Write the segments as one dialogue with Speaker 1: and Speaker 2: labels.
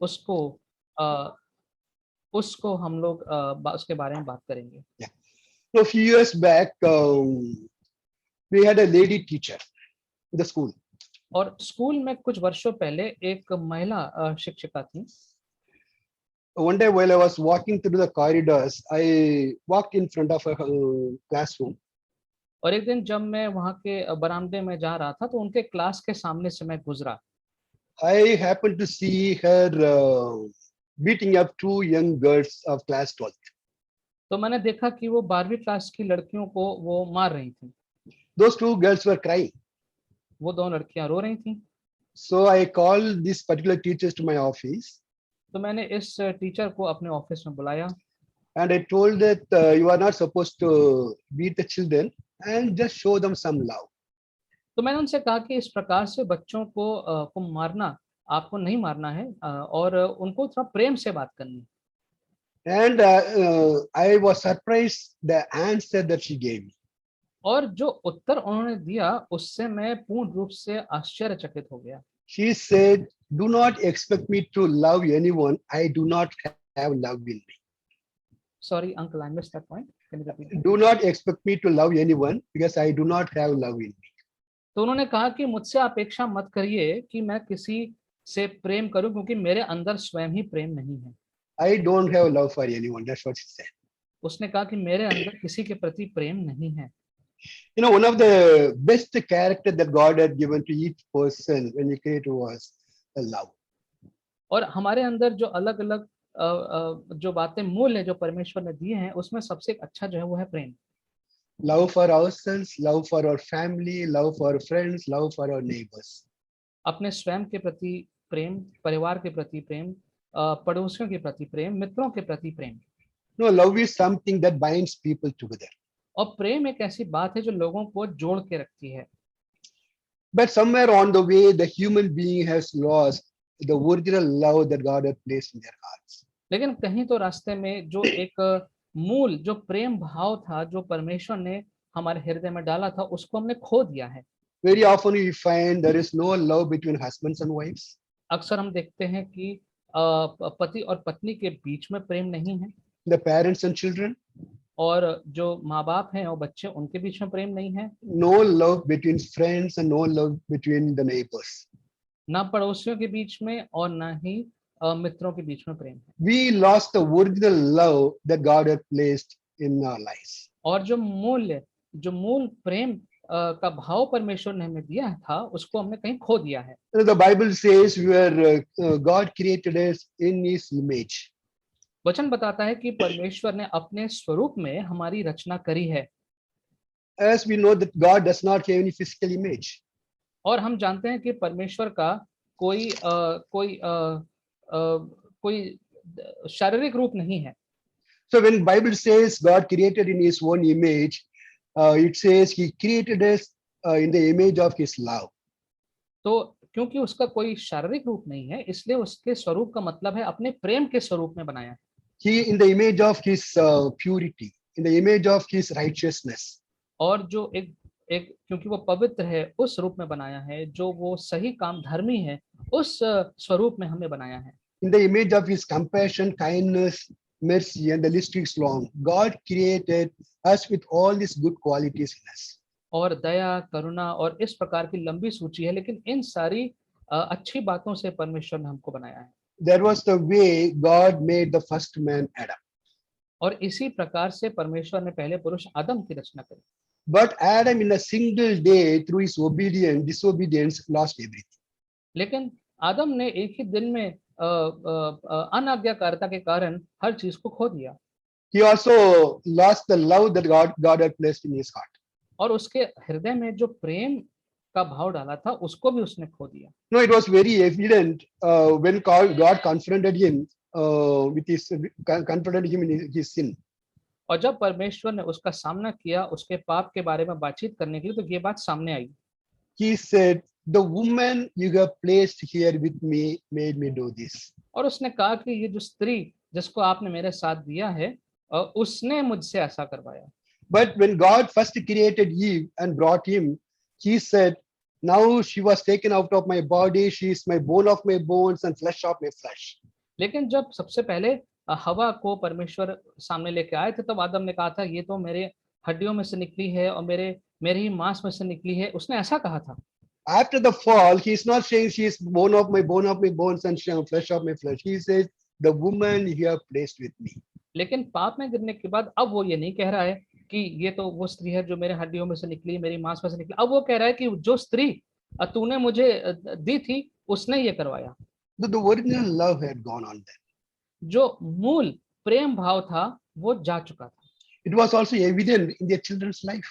Speaker 1: उसको अ, उसको हम लोग उसके बारे में बात करेंगे।
Speaker 2: Yeah. So a few years back, we had a lady teacher in the school.
Speaker 1: और स्कूल में कुछ वर्षों पहले एक महिला शिक्षिका थी।
Speaker 2: One day while I was walking through the corridors, I walked in front of a classroom.
Speaker 1: और एक दिन जब मैं वहाँ के बरामदे में जा रहा था तो उनके क्लास के सामने से मैं गुजरा।
Speaker 2: I happened to see her beating up two young girls of class 12th.
Speaker 1: तो मैंने देखा कि वो 12वीं क्लास की लड़कियों को वो मार रही थी।
Speaker 2: Those two girls were crying.
Speaker 1: वो दोनों लड़कियां रो रही थी।
Speaker 2: So I called these particular teachers to my office
Speaker 1: तो मैंने इस टीचर को अपने ऑफिस में बुलाया
Speaker 2: and I told that you are not supposed to beat the children and just show them some love.
Speaker 1: तो मैंने उनसे कहा कि इस प्रकार से बच्चों को मारना आपको नहीं मारना है और उनको थोड़ा प्रेम से बात करनी है।
Speaker 2: And I was surprised the answer that she gave me.
Speaker 1: और जो उत्तर उन्होंने दिया उससे मैं पूर्ण रूप से आश्चर्यचकित हो गया।
Speaker 2: She said, "Do not expect me to love anyone. I do not have love in me.
Speaker 1: Sorry, uncle, I missed that point. Can you repeat that?
Speaker 2: Do not expect me to love anyone because I do not have love in me."
Speaker 1: तो उन्होंने कहा कि मुझसे अपेक्षा मत करिए कि मैं किसी से प्रेम करूं क्योंकि मेरे अंदर स्वयं ही प्रेम नहीं है।
Speaker 2: I don't have love for anyone. That's what she said.
Speaker 1: उसने कहा कि मेरे अंदर किसी के प्रति प्रेम नहीं है।
Speaker 2: You know, one of the best character that God had given to each person when He created was the love.
Speaker 1: और हमारे अंदर जो अलग अलग जो बातें मूल्य जो परमेश्वर ने दिए हैं उसमें सबसे अच्छा जो है वो है प्रेम।
Speaker 2: Love for ourselves, love for our family, love for our friends, love for our neighbors.
Speaker 1: अपने स्वयं के प्रति प्रेम, परिवार के प्रति प्रेम, पड़ोसियों के प्रति प्रेम, मित्रों के प्रति प्रेम।
Speaker 2: No, love is something that binds people together.
Speaker 1: और प्रेम एक ऐसी बात है जो लोगों को जोड़ के रखती है।
Speaker 2: But somewhere on the way, the human being has lost the original love that God had placed in their hearts.
Speaker 1: लेकिन कहीं तो रास्ते में जो एक मूल जो प्रेम भाव था जो परमेश्वर ने हमारे हृदय में डाला था उसको हमने खो दिया है।
Speaker 2: Very often we find there is no love between husbands and wives.
Speaker 1: अक्सर हम देखते हैं कि पति और पत्नी के बीच में प्रेम नहीं है।
Speaker 2: The parents and children,
Speaker 1: और जो माँ बाप हैं और बच्चे उनके बीच में प्रेम नहीं है।
Speaker 2: no love between friends and no love between the neighbors.
Speaker 1: ना पड़ोसियों के बीच में और ना ही मित्रों के बीच में प्रेम है।
Speaker 2: We lost the original love that God had placed in our lives.
Speaker 1: और जो मूल प्रेम का भाव परमेश्वर ने हमें दिया था उसको हमने कहीं खो दिया है।
Speaker 2: The Bible says we were God created us in His image.
Speaker 1: वचन बताता है कि परमेश्वर ने अपने स्वरूप में हमारी रचना करी है।
Speaker 2: As we know that God does not have any physical image.
Speaker 1: और हम जानते हैं कि परमेश्वर का कोई शारीरिक रूप नहीं है।
Speaker 2: So when Bible says God created in His own image, it says He created us in the image of His love.
Speaker 1: तो क्योंकि उसका कोई शारीरिक रूप नहीं है इसलिए उसके स्वरूप का मतलब है अपने प्रेम के स्वरूप में बनाया है।
Speaker 2: He in the image of His purity, in the image of His righteousness.
Speaker 1: और जो एक क्योंकि वो पवित्र है उस रूप में बनाया है, जो वो सही काम धर्मी है उस स्वरूप में हमें बनाया है।
Speaker 2: In the image of His compassion, kindness, mercy, and the list is long. God created us with all these good qualities in us.
Speaker 1: और दया, करुणा और इस प्रकार की लंबी सूची है, लेकिन इन सारी अच्छी बातों से परमेश्वर ने हमको बनाया है।
Speaker 2: That was the way God made the first man, Adam.
Speaker 1: और इसी प्रकार से परमेश्वर ने पहले पुरुष आदम की रचना करी।
Speaker 2: But Adam, in a single day, through his disobedience, lost everything.
Speaker 1: लेकिन आदम ने एक ही दिन में अनाज्ञाकारिता के कारण हर चीज को खो दिया।
Speaker 2: He also lost the love that God had placed in his heart.
Speaker 1: और उसके हृदय में जो प्रेम का भाव डाला था उसको भी उसने खो दिया।
Speaker 2: No, it was very evident when God confronted him in his sin.
Speaker 1: और जब परमेश्वर ने उसका सामना किया उसके पाप के बारे में बातचीत करने के लिए, तो ये बात सामने आई।
Speaker 2: He said, "The woman you have placed here with me made me do this."
Speaker 1: और उसने कहा कि ये जो स्त्री जिसको आपने मेरे साथ दिया है उसने मुझसे ऐसा करवाया।
Speaker 2: But when God first created Eve and brought him, He said, "Now she was taken out of my body. She is my bone of my bones and flesh of my flesh."
Speaker 1: लेकिन जब सबसे पहले हवा को परमेश्वर सामने लेके आए थे, तब आदम ने कहा था, ये तो मेरे हड्डियों में से निकली है और मेरे ही मांस में से निकली है, उसने ऐसा कहा था।
Speaker 2: After the fall, he's not saying she is bone of my bones and flesh of my flesh. He says, the woman you have placed with me.
Speaker 1: लेकिन पाप में गिरने के बाद अब वो ये नहीं कह रहा है कि ये तो वो स्त्री है जो मेरे हड्डियों में से निकली, मेरी मांस में से निकली। अब वो कह रहा है कि जो स्त्री तूने मुझे दी थी, उसने ये करवाया।
Speaker 2: The original love had gone on then.
Speaker 1: जो मूल प्रेम भाव था वो जा चुका था,
Speaker 2: It was also evident in their children's life.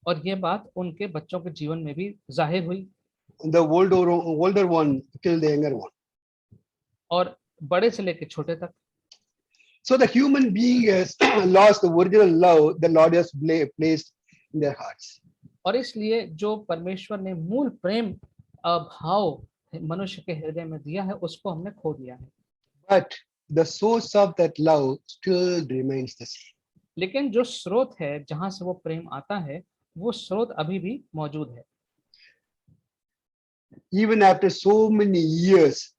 Speaker 1: और ये बात उनके बच्चों के जीवन में भी जाहिर हुई,
Speaker 2: The older one killed the younger one.
Speaker 1: और बड़े से लेकर छोटे तक।
Speaker 2: So the human being has lost the original love the Lord has placed in their hearts.
Speaker 1: और इसलिए जो परमेश्वर ने मूल प्रेम भाव मनुष्य के हृदय में दिया है, उसको हमने खो दिया है।
Speaker 2: But the source of that love still remains the same.
Speaker 1: लेकिन जो स्रोत है जहां से वो प्रेम आता है, वो स्रोत अभी भी मौजूद है।
Speaker 2: Even after so many years,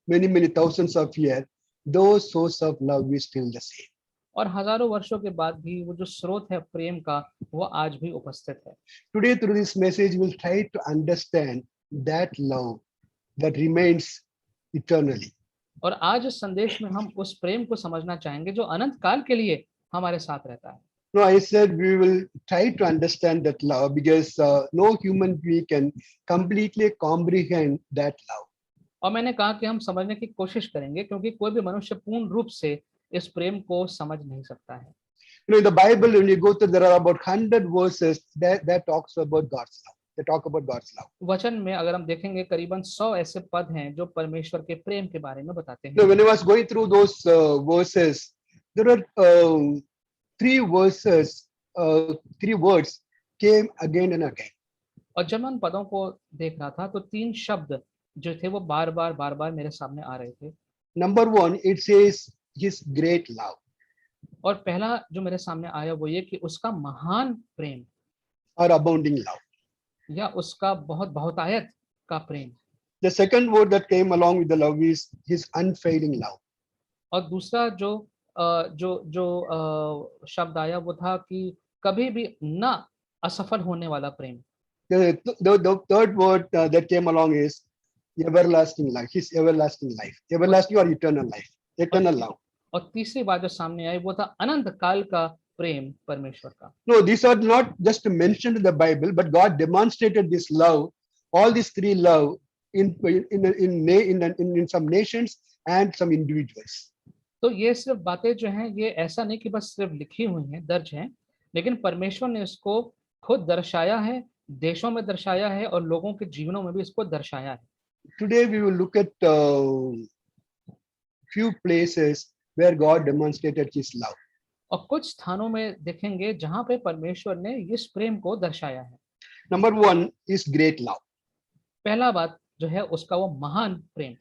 Speaker 2: many thousands of years, those source of love is still the same.
Speaker 1: और हजारों वर्षों के बाद भी वो जो स्रोत है प्रेम का, वो आज भी उपस्थित है।
Speaker 2: Today, through this message, we'll try to understand that love that remains eternally.
Speaker 1: और आज इस संदेश में हम उस प्रेम को समझना चाहेंगे जो अनंत काल के लिए हमारे साथ रहता है।
Speaker 2: No, I said we will try to understand that love because no human being can completely comprehend that love.
Speaker 1: और मैंने कहा कि हम समझने की कोशिश करेंगे, क्योंकि कोई भी मनुष्य पूर्ण रूप से इस प्रेम को समझ नहीं सकता है।
Speaker 2: You know, in the Bible, when you go through, there are about 100 verses that talks about God's love. They talk about God's love.
Speaker 1: वचन में अगर हम देखेंगे, करीबन 100 ऐसे पद हैं जो परमेश्वर के प्रेम के बारे में बताते
Speaker 2: So
Speaker 1: हैं।
Speaker 2: when I was going through those verses, there were three verses, three words came again and again.
Speaker 1: और जब मैं उन पदों को देख रहा था, तो 3 शब्द जो थे वो बार बार मेरे सामने आ रहे थे।
Speaker 2: Number one, it says His great love.
Speaker 1: और पहला जो मेरे सामने आया वो ये कि उसका महान प्रेम,
Speaker 2: Or abounding love.
Speaker 1: या उसका बहुत बहुतायत का प्रेम।
Speaker 2: The second word that came along with the love is His unfailing love.
Speaker 1: और दूसरा जो शब्द आया वो था कि कभी भी ना असफल होने वाला प्रेम।
Speaker 2: The third word that came along is everlasting life. His everlasting life, everlasting or eternal life, eternal love.
Speaker 1: और तीसरी बात जो सामने आई वो था अनंत काल का प्रेम परमेश्वर का।
Speaker 2: No, these are not just mentioned in the Bible, but God demonstrated this love, all these three love in some nations and some individuals.
Speaker 1: तो ये सिर्फ बातें जो हैं, ये ऐसा नहीं कि बस सिर्फ लिखी हुई हैं, दर्ज हैं, लेकिन परमेश्वर ने इसको खुद दर्शाया है, देशों में दर्शाया है, और लोगों के जीवनों में भी इसको दर्शाया है।
Speaker 2: Today we will look at few places where God demonstrated His love.
Speaker 1: और कुछ स्थानों में देखेंगे जहां पे परमेश्वर ने इस प्रेम को दर्शाया है।
Speaker 2: Number one is great love.
Speaker 1: पहला बात जो है उसका वो महान प्रेम।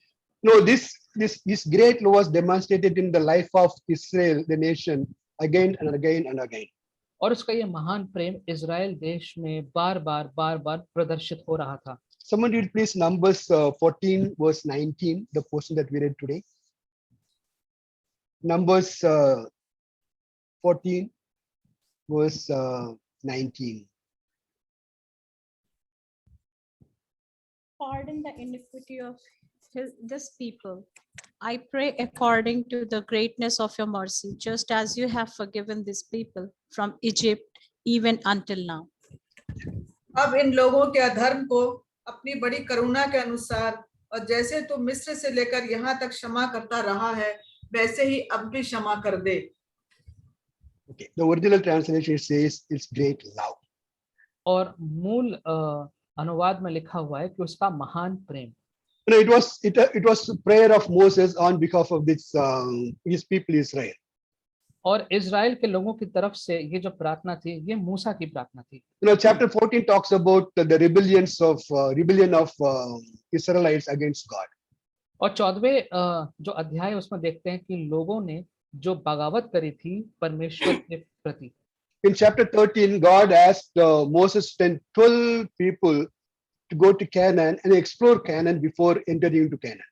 Speaker 2: No, this great love was demonstrated in the life of Israel, the nation, again and again and again.
Speaker 1: और उसका ये महान प्रेम इजराइल देश में बार बार प्रदर्शित हो रहा था।
Speaker 2: Someone read please Numbers 14 verse 19, the portion that we read today. Numbers 14 verse 19.
Speaker 3: Pardon the iniquity of this people. I pray according to the greatness of your mercy, just as you have forgiven this people from Egypt even until now.
Speaker 4: अब इन लोगों के अधर्म को अपनी बड़ी करुणा के अनुसार, और जैसे तू मिस्र से लेकर यहाँ तक क्षमा करता रहा है, वैसे ही अब भी क्षमा कर दे।
Speaker 2: Okay, the original translation says it's great love.
Speaker 1: और मूल अनुवाद में लिखा हुआ है कि उसका महान प्रेम।
Speaker 2: You know, it was prayer of Moses on behalf of this his people Israel.
Speaker 1: और इजराइल के लोगों की तरफ से ये जो प्रार्थना थी, ये मूसा की प्रार्थना थी।
Speaker 2: You know, chapter 14 talks about the rebellion of Israelites against God.
Speaker 1: और 14वें जो अध्याय उसमें देखते हैं कि लोगों ने जो बगावत करी थी परमेश्वर के प्रति।
Speaker 2: In chapter 13, God asked Moses and 12 people to go to Canaan and explore Canaan before entering into Canaan.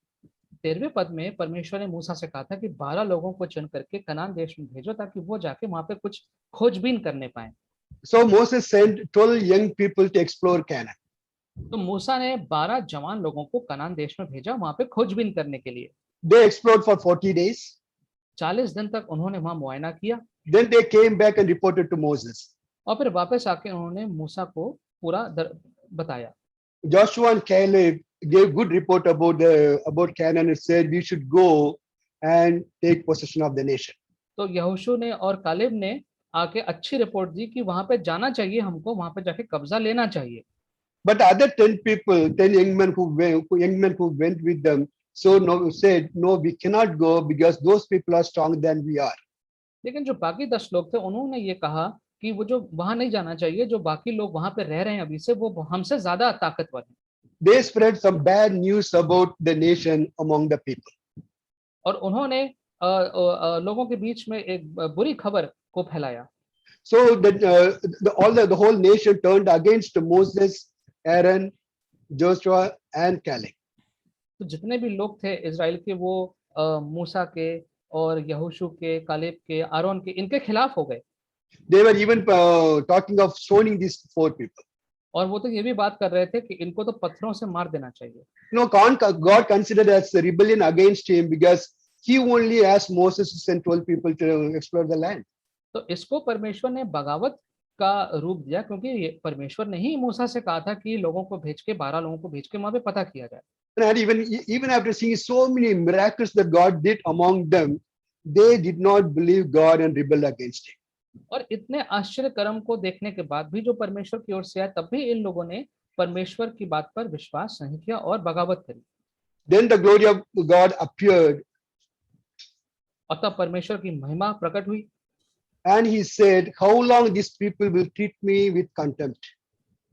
Speaker 1: 13वें पद में परमेश्वर ने मूसा से कहा था कि 12 लोगों को चुन करके कनान देश में भेजो ताकि वो जाके वहां पे कुछ खोजबीन करने पाए।
Speaker 2: So Moses sent 12 young people to explore Canaan.
Speaker 1: तो मूसा ने 12 जवान लोगों को कनान देश में भेजा वहां पे खोजबीन करने के लिए।
Speaker 2: They explored for 40 days.
Speaker 1: 40 दिन तक उन्होंने वहां मुआयना किया
Speaker 2: Then they came back and reported to Moses.
Speaker 1: और फिर वापस आके उन्होंने मूसा को पूरा बताया।
Speaker 2: Joshua and Caleb gave good report about Canaan and said we should go and take possession of the nation.
Speaker 1: तो यहोशू ने और कालेब ने आके अच्छी रिपोर्ट दी कि वहां पे जाना चाहिए, हमको वहां पे जाके कब्जा लेना चाहिए।
Speaker 2: But other 10 people, 10 young men who went with them, said, no, we cannot go because those people are stronger than we are.
Speaker 1: लेकिन जो बाकी 10 लोग थे उन्होंने ये कहा कि वो जो वहां नहीं जाना चाहिए, जो बाकी लोग वहां पे रह रहे हैं अभी से वो हमसे ज्यादा ताकतवर हैं।
Speaker 2: They spread some bad news about the nation among the people.
Speaker 1: और उन्होंने लोगों के बीच में एक बुरी खबर को फैलाया।
Speaker 2: So the whole nation turned against Moses, Aaron, Joshua and Caleb.
Speaker 1: तो जितने भी लोग थे इजराइल के वो मूसा के और यहोशू के, कालेब के, आरोन के, इनके खिलाफ हो गए।
Speaker 2: They were even talking of stoning these 4 people.
Speaker 1: और वो तो ये भी बात कर रहे थे कि इनको तो पत्थरों से मार देना चाहिए।
Speaker 2: No, God considered as a rebellion against him because he only asked Moses to send 12 people to explore the land.
Speaker 1: तो इसको परमेश्वर ने बगावत का रूप दिया क्योंकि ये परमेश्वर ने ही मूसा से कहा था कि लोगों को भेज के 12 लोगों को भेज के वहां पे पता किया जाए।
Speaker 2: And even after seeing so many miracles that God did among them, they did not believe God and rebelled against him.
Speaker 1: और इतने आश्चर्य कर्म को देखने के बाद भी जो परमेश्वर की ओर से आया तब भी इन लोगों ने परमेश्वर की बात पर विश्वास नहीं किया और बगावत करी।
Speaker 2: Then the glory of God appeared.
Speaker 1: और तब परमेश्वर की महिमा प्रकट हुई।
Speaker 2: And he said, how long these people will treat me with contempt?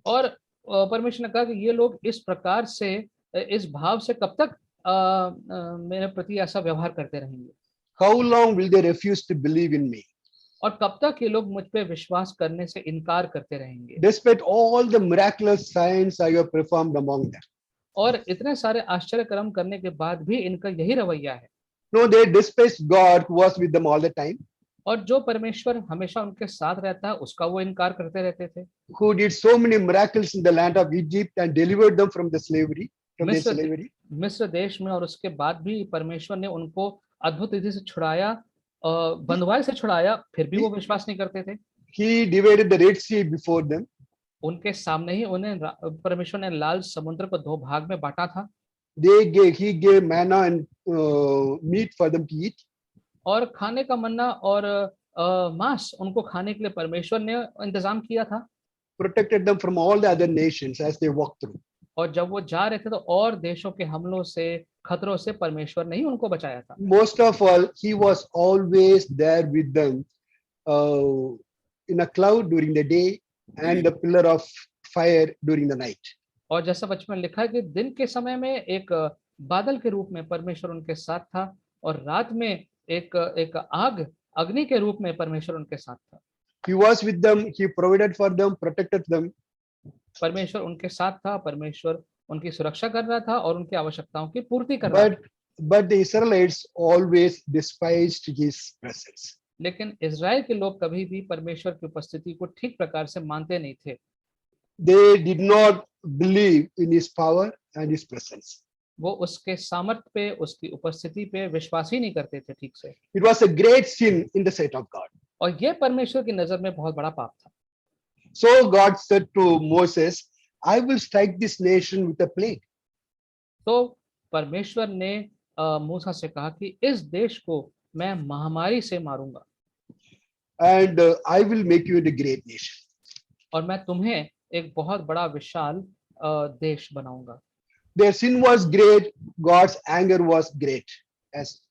Speaker 1: और परमेश्वर ने कहा कि ये लोग इस प्रकार से, इस भाव से कब तक मेरे प्रति ऐसा व्यवहार करते रहेंगे?
Speaker 2: How long will they refuse to believe in me?
Speaker 1: और कब तक ये लोग मुझ पे विश्वास करने से इनकार करते रहेंगे?
Speaker 2: Despite all the miraculous signs I have performed among them.
Speaker 1: और इतने सारे आश्चर्य कर्म करने के बाद भी इनका यही रवैया है।
Speaker 2: No, they despised God who was with them all the time.
Speaker 1: और जो परमेश्वर हमेशा उनके साथ रहता है उसका वो इनकार करते रहते थे।
Speaker 2: Who did so many miracles in the land of Egypt and delivered them from the slavery, from their slavery.
Speaker 1: मिस्र देश में, और उसके बाद भी परमेश्वर ने उनको अद्भुत रीति से छुड़ाया, बंधुआई से छुड़ाया, फिर भी वो विश्वास नहीं करते थे।
Speaker 2: He divided the Red Sea before them.
Speaker 1: उनके सामने ही उन्हें परमेश्वर ने लाल समुद्र को 2 भाग में बांटा था।
Speaker 2: He gave manna and meat for them to eat.
Speaker 1: और खाने का मन्ना और मांस उनको खाने के लिए परमेश्वर ने इंतजाम किया था।
Speaker 2: Protected them from all the other nations as they walked through.
Speaker 1: और जब वो जा रहे थे तो और देशों के हमलों से, खतरों से परमेश्वर ने ही उनको बचाया था।
Speaker 2: Most of all, he was always there with them in a cloud during the day and the pillar of fire during the night.
Speaker 1: और जैसा वचन में लिखा है कि दिन के समय में एक बादल के रूप में परमेश्वर उनके साथ था और रात में एक आग, अग्नि के रूप में परमेश्वर उनके साथ था।
Speaker 2: He was with them, he provided for them, protected them.
Speaker 1: परमेश्वर उनके साथ था, परमेश्वर उनकी सुरक्षा कर रहा था और उनकी आवश्यकताओं की पूर्ति कर रहा था।
Speaker 2: But the Israelites always despised his presence.
Speaker 1: लेकिन इजराइल के लोग कभी भी परमेश्वर की उपस्थिति को ठीक प्रकार से मानते नहीं थे।
Speaker 2: They did not believe in his power and his presence.
Speaker 1: वो उसके सामर्थ्य पे, उसकी उपस्थिति पे विश्वास ही नहीं करते थे ठीक से।
Speaker 2: It was a great sin in the sight of God.
Speaker 1: और ये परमेश्वर की नजर में बहुत बड़ा पाप था।
Speaker 2: So God said to Moses, I will strike this nation with a plague.
Speaker 1: तो परमेश्वर ने मूसा से कहा कि इस देश को मैं महामारी से मारूंगा।
Speaker 2: And I will make you a great nation.
Speaker 1: और मैं तुम्हें एक बहुत बड़ा विशाल देश बनाऊंगा।
Speaker 2: Their sin was great, God's anger was great. As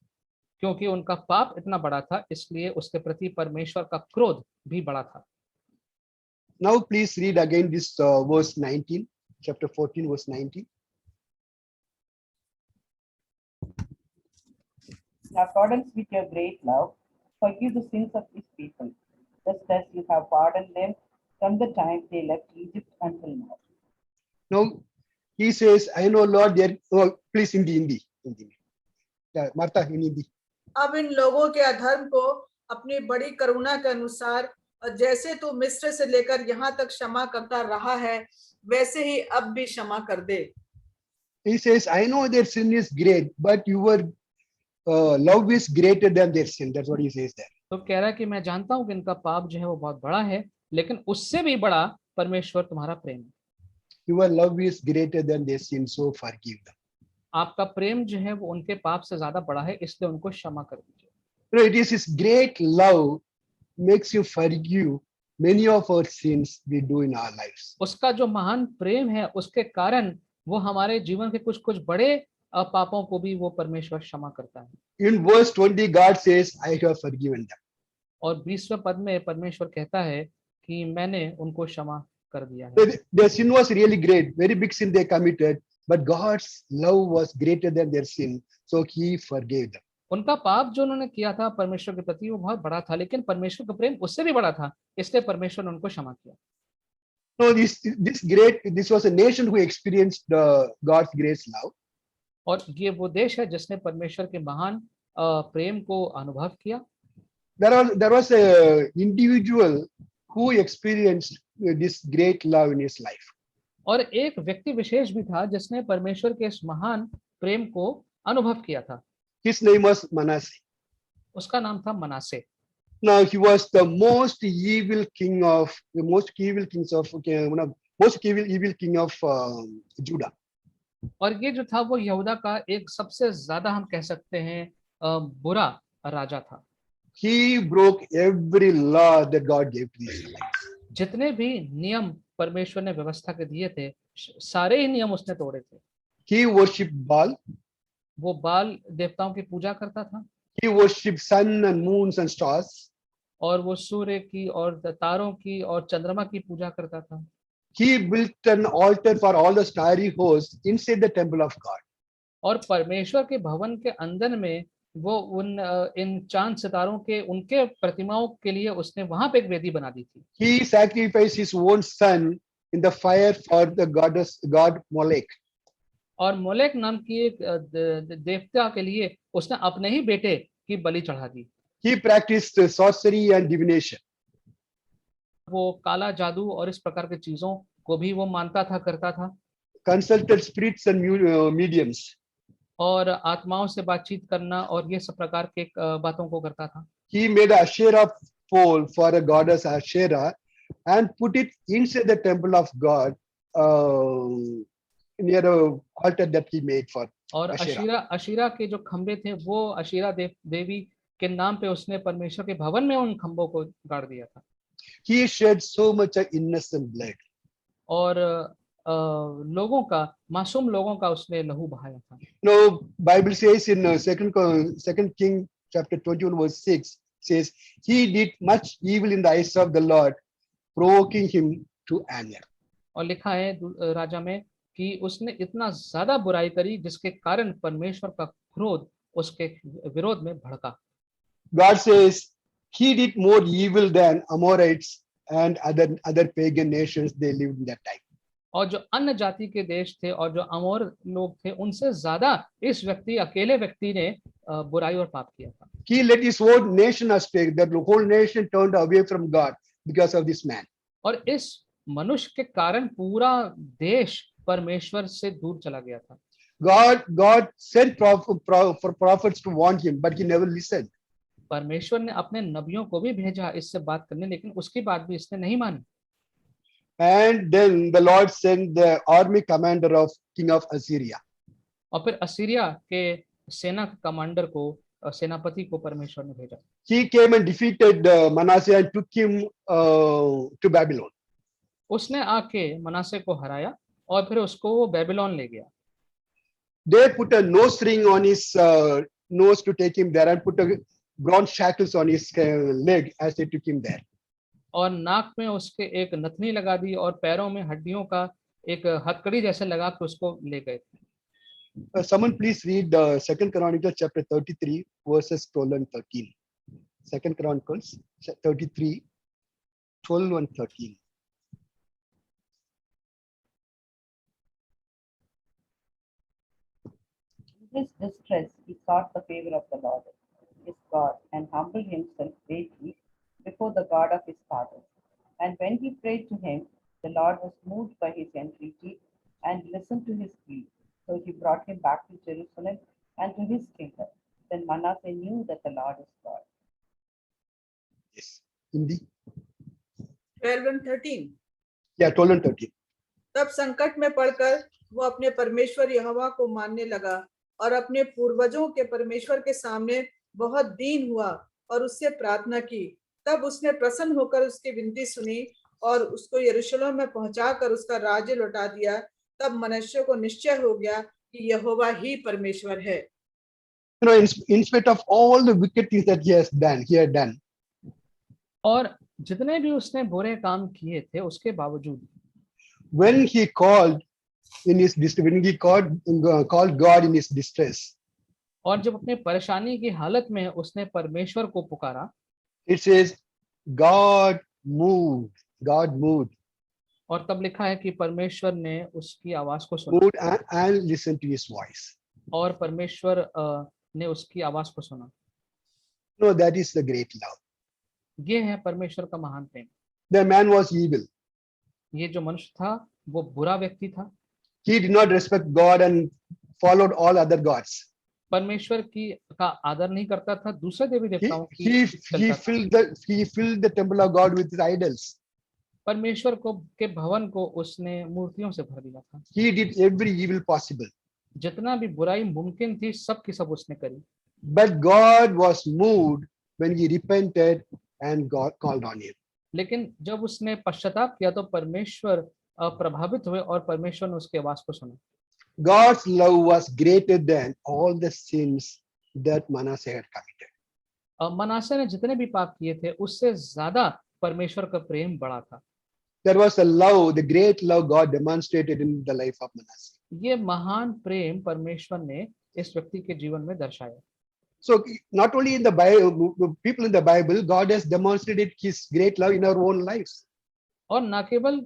Speaker 1: क्योंकि उनका पाप इतना बड़ा था इसलिए उसके प्रति परमेश्वर का क्रोध भी बड़ा था।
Speaker 2: Now please read again this verse 19, chapter 14, verse 19.
Speaker 5: In accordance with your great love, forgive the sins of these people, just as you have pardoned them from the time they left Egypt until now.
Speaker 2: Now he says, I know Lord, please Hindi. Yeah, Martha, in Hindi.
Speaker 4: अब इन लोगों के अधर्म को अपनी बड़ी करुणा के अनुसार और जैसे तू मिस्र से लेकर यहाँ तक क्षमा करता रहा है वैसे ही अब भी क्षमा कर दे.
Speaker 2: He says, I know their sin is great, but your love is greater than their sin. That's what he says there.
Speaker 1: तो कह रहा है कि मैं जानता हूं कि इनका पाप जो है वो बहुत बड़ा है, लेकिन उससे भी बड़ा परमेश्वर तुम्हारा प्रेम है.
Speaker 2: Your love is greater than their sin, so forgive them.
Speaker 1: आपका प्रेम जो है वो उनके पाप से ज्यादा बड़ा है, इसलिए उनको क्षमा कर दीजिए.
Speaker 2: It is His great love makes you forgive many of our sins we do in our lives.
Speaker 1: उसका जो महान प्रेम है उसके कारण वो हमारे जीवन के कुछ कुछ बड़े पापों को भी वो परमेश्वर क्षमा करता है.
Speaker 2: In verse 20, God says, I have forgiven them.
Speaker 1: और 20वें पद में परमेश्वर कहता है कि मैंने उनको क्षमा कर दिया है.
Speaker 2: Their sin was really great, very big sin they committed, but God's love was greater than their sin, so He forgave them.
Speaker 1: उनका पाप जो उन्होंने किया था परमेश्वर के प्रति वो बहुत बड़ा था, लेकिन परमेश्वर का प्रेम उससे भी बड़ा था, इसलिए परमेश्वर ने उनको क्षमा किया.
Speaker 2: No, this was a nation who experienced God's grace love.
Speaker 1: और ये वो देश है जिसने परमेश्वर के महान प्रेम को अनुभव किया.
Speaker 2: There was a individual who experienced this great love in his life.
Speaker 1: और एक व्यक्ति विशेष भी था जिसने परमेश्वर के इस महान प्रेम को अनुभव किया था.
Speaker 2: His name was Manasseh.
Speaker 1: उसका नाम था मनासे.
Speaker 2: Now he was the most evil king of most evil king of Judah.
Speaker 1: और ये जो था वो यहूदा का एक सबसे ज्यादा हम कह सकते हैं बुरा राजा था.
Speaker 2: He broke every law that God gave to the Israelites.
Speaker 1: जितने भी नियम परमेश्वर ने व्यवस्था के दिए थे सारे ही नियम उसने तोड़े थे.
Speaker 2: He worshipped Baal.
Speaker 1: वो बाल देवताओं की पूजा करता था.
Speaker 2: He worshipped sun and moons and stars.
Speaker 1: और वो सूर्य की और तारों की और चंद्रमा की पूजा करता था.
Speaker 2: He built an altar for all the starry hosts inside the temple of God.
Speaker 1: और परमेश्वर के भवन के अंदर में वो इन चांद सितारों के उनके प्रतिमाओं के लिए उसने वहां पे एक वेदी बना दी थी.
Speaker 2: He sacrificed his own son in the fire for the god Molech.
Speaker 1: और मोलेक नाम की एक देवता के लिए उसने अपने ही बेटे की बलि चढ़ा दी.
Speaker 2: He practiced sorcery and divination.
Speaker 1: वो काला जादू और इस प्रकार की चीजों को भी वो मानता था, करता था.
Speaker 2: Consulted spirits and mediums.
Speaker 1: और आत्माओं से बातचीत करना और ये सब प्रकार के बातों को करता था.
Speaker 2: He made a Asherah pole for a goddess Asherah and put it inside the temple of God near a altar that he made for
Speaker 1: और
Speaker 2: Asherah.
Speaker 1: अशीरा के जो खंबे थे वो अशीरा देवी के नाम पे उसने परमेश्वर के भवन में उन खंबों को गाड़ दिया था.
Speaker 2: He shed so much innocent blood.
Speaker 1: और लोगों का, मासूम लोगों का उसने लहू बहाया था.
Speaker 2: No, Bible says in Second King chapter 21 verse 6 says he did much evil in the eyes of the Lord, provoking him to anger.
Speaker 1: और लिखा है राजा में कि उसने इतना ज्यादा बुराई करी जिसके कारण परमेश्वर का क्रोध उसके विरोध में भड़का.
Speaker 2: God says he did more evil than Amorites and other pagan nations they lived in that time.
Speaker 1: और जो अन्य जाति के देश थे और जो अमोर लोग थे उनसे ज्यादा इस अकेले व्यक्ति ने बुराई और पाप किया था.
Speaker 2: He let his whole nation astray. The whole nation turned away from God because of this man.
Speaker 1: और इस मनुष्य के कारण पूरा देश परमेश्वर से दूर चला गया था.
Speaker 2: God sent prophets to warn him, but he never listened.
Speaker 1: परमेश्वर ने अपने नबियों को भी भेजा इससे बात करने, लेकिन उसकी बात भी इसने नहीं मानी.
Speaker 2: And then the Lord sent the army commander of king of Assyria.
Speaker 1: और फिर असीरिया के सेना कमांडर को, सेनापति को परमेश्वर ने भेजा.
Speaker 2: He came and defeated Manasseh and took him to Babylon.
Speaker 1: उसने आके मनासे को हराया और फिर उसको वो बेबीलोन ले गया.
Speaker 2: They put a nose ring on his nose to take him there and put a bronze shackles on his leg as they took him there.
Speaker 1: और नाक में उसके एक नथनी लगा दी और पैरों में हड्डियों का एक हथकड़ी जैसे लगा के उसको ले गए थे.
Speaker 2: Someone please read Second Chronicles chapter 33 verses 12 and 13. Second Chronicles 33, 12 and 13.
Speaker 5: his distress, he sought the favor of the Lord, his God, and humbled himself greatly before the God of his fathers. And when he prayed to him, the Lord was moved by his entreaty and listened to his plea. So he brought him back to Jerusalem and to his kingdom. Then Manasseh knew that the Lord is God.
Speaker 2: Yes. Hindi.
Speaker 4: 12 and 13.
Speaker 2: Yeah, 12 and 13.
Speaker 4: तब संकट में पड़कर वो अपने परमेश्वर यहोवा को मानने लगा और अपने पूर्वजों के परमेश्वर के सामने बहुत दीन हुआ और उससे प्रार्थना की। तब उसने प्रसन्न होकर उसकी विनती सुनी और उसको यरूशलेम में पहुंचाकर उसका राज्य लौटा दिया। तब मनुष्य को निश्चय हो गया कि यहोवा ही परमेश्वर है।
Speaker 2: You know, in spite of all the wicked things that he had done,
Speaker 1: और जितने भी उसने बुरे काम किए थे उसके बावजूद
Speaker 2: when he called called God in his distress,
Speaker 1: और जब अपने परेशानी की हालत में उसने परमेश्वर को पुकारा,
Speaker 2: it says God moved.
Speaker 1: और तब लिखा है कि परमेश्वर ने उसकी आवाज को सुना
Speaker 2: Moved and listened to his voice.
Speaker 1: और परमेश्वर ने उसकी आवाज को सुना।
Speaker 2: No, that is the great love.
Speaker 1: ये है परमेश्वर का महान प्रेम।
Speaker 2: The man was evil.
Speaker 1: ये जो मनुष्य था वो बुरा व्यक्ति था।
Speaker 2: He did not respect God and followed all other gods.
Speaker 1: परमेश्वर का आदर नहीं करता था, दूसरे देवी देवताओं की
Speaker 2: He
Speaker 1: चलता था।
Speaker 2: filled the temple of God with his idols.
Speaker 1: परमेश्वर के भवन को उसने मूर्तियों से भर दिया था।
Speaker 2: He did every evil possible.
Speaker 1: जितना भी बुराई मुमकिन थी सब की सब उसने करी।
Speaker 2: But God was moved when he repented and God called on him.
Speaker 1: लेकिन जब उसने पश्चाताप किया तो परमेश्वर प्रभावित हुए और परमेश्वर ने उसकी आवाज को सुना।
Speaker 2: God's love was greater than all the sins that Manasseh had committed.
Speaker 1: मनासे ने जितने भी पाप किए थे उससे ज्यादा परमेश्वर का प्रेम बड़ा था।
Speaker 2: There was a love, the great love God demonstrated in the life of Manasseh.
Speaker 1: ये महान प्रेम परमेश्वर ने इस व्यक्ति के जीवन में दर्शाया।
Speaker 2: So not only in the Bible, people in the Bible, God has demonstrated his great love in our own lives.
Speaker 1: और ना केवल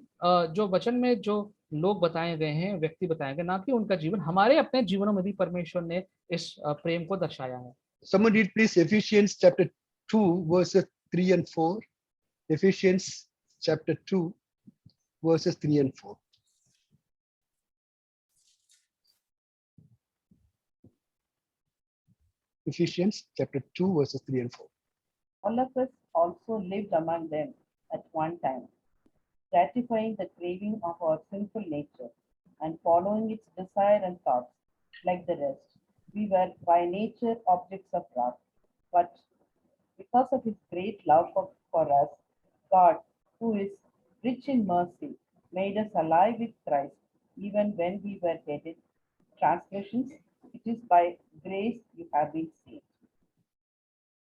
Speaker 1: जो वचन में जो लोग बताए गए हैं, व्यक्ति बताए गए, ना कि उनका जीवन, हमारे अपने जीवनों में भी परमेश्वर ने इस प्रेम को दर्शाया है।
Speaker 2: Someone read please Ephesians chapter 2 verses 3 and 4. Ephesians chapter 2 verses 3 and 4. Ephesians chapter 2 verses 3 and 4.
Speaker 5: All of us also lived among them at one time, gratifying the craving of our sinful nature and following its desire and thoughts like the rest. We were by nature objects of wrath, but because of his great love for us, God, who is rich in mercy, made us alive with Christ even when we were dead in transgressions. It is by grace you have been saved.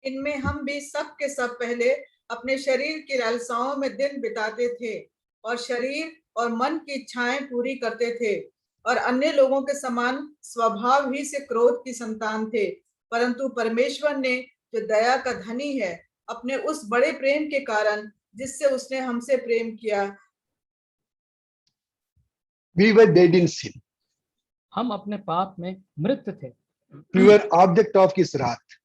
Speaker 4: इनमें हम भी सब के सब पहले अपने शरीर की लालसाओं में दिन बिताते थे और शरीर और मन की इच्छाएं पूरी करते थे और अन्य लोगों के समान स्वभाव ही से क्रोध की संतान थे, परंतु परमेश्वर ने जो दया का धनी है अपने उस बड़े प्रेम के कारण जिससे उसने हमसे प्रेम किया।
Speaker 2: We were dead in sin.
Speaker 1: हम अपने पाप में मृत थे।
Speaker 2: We were object of his wrath.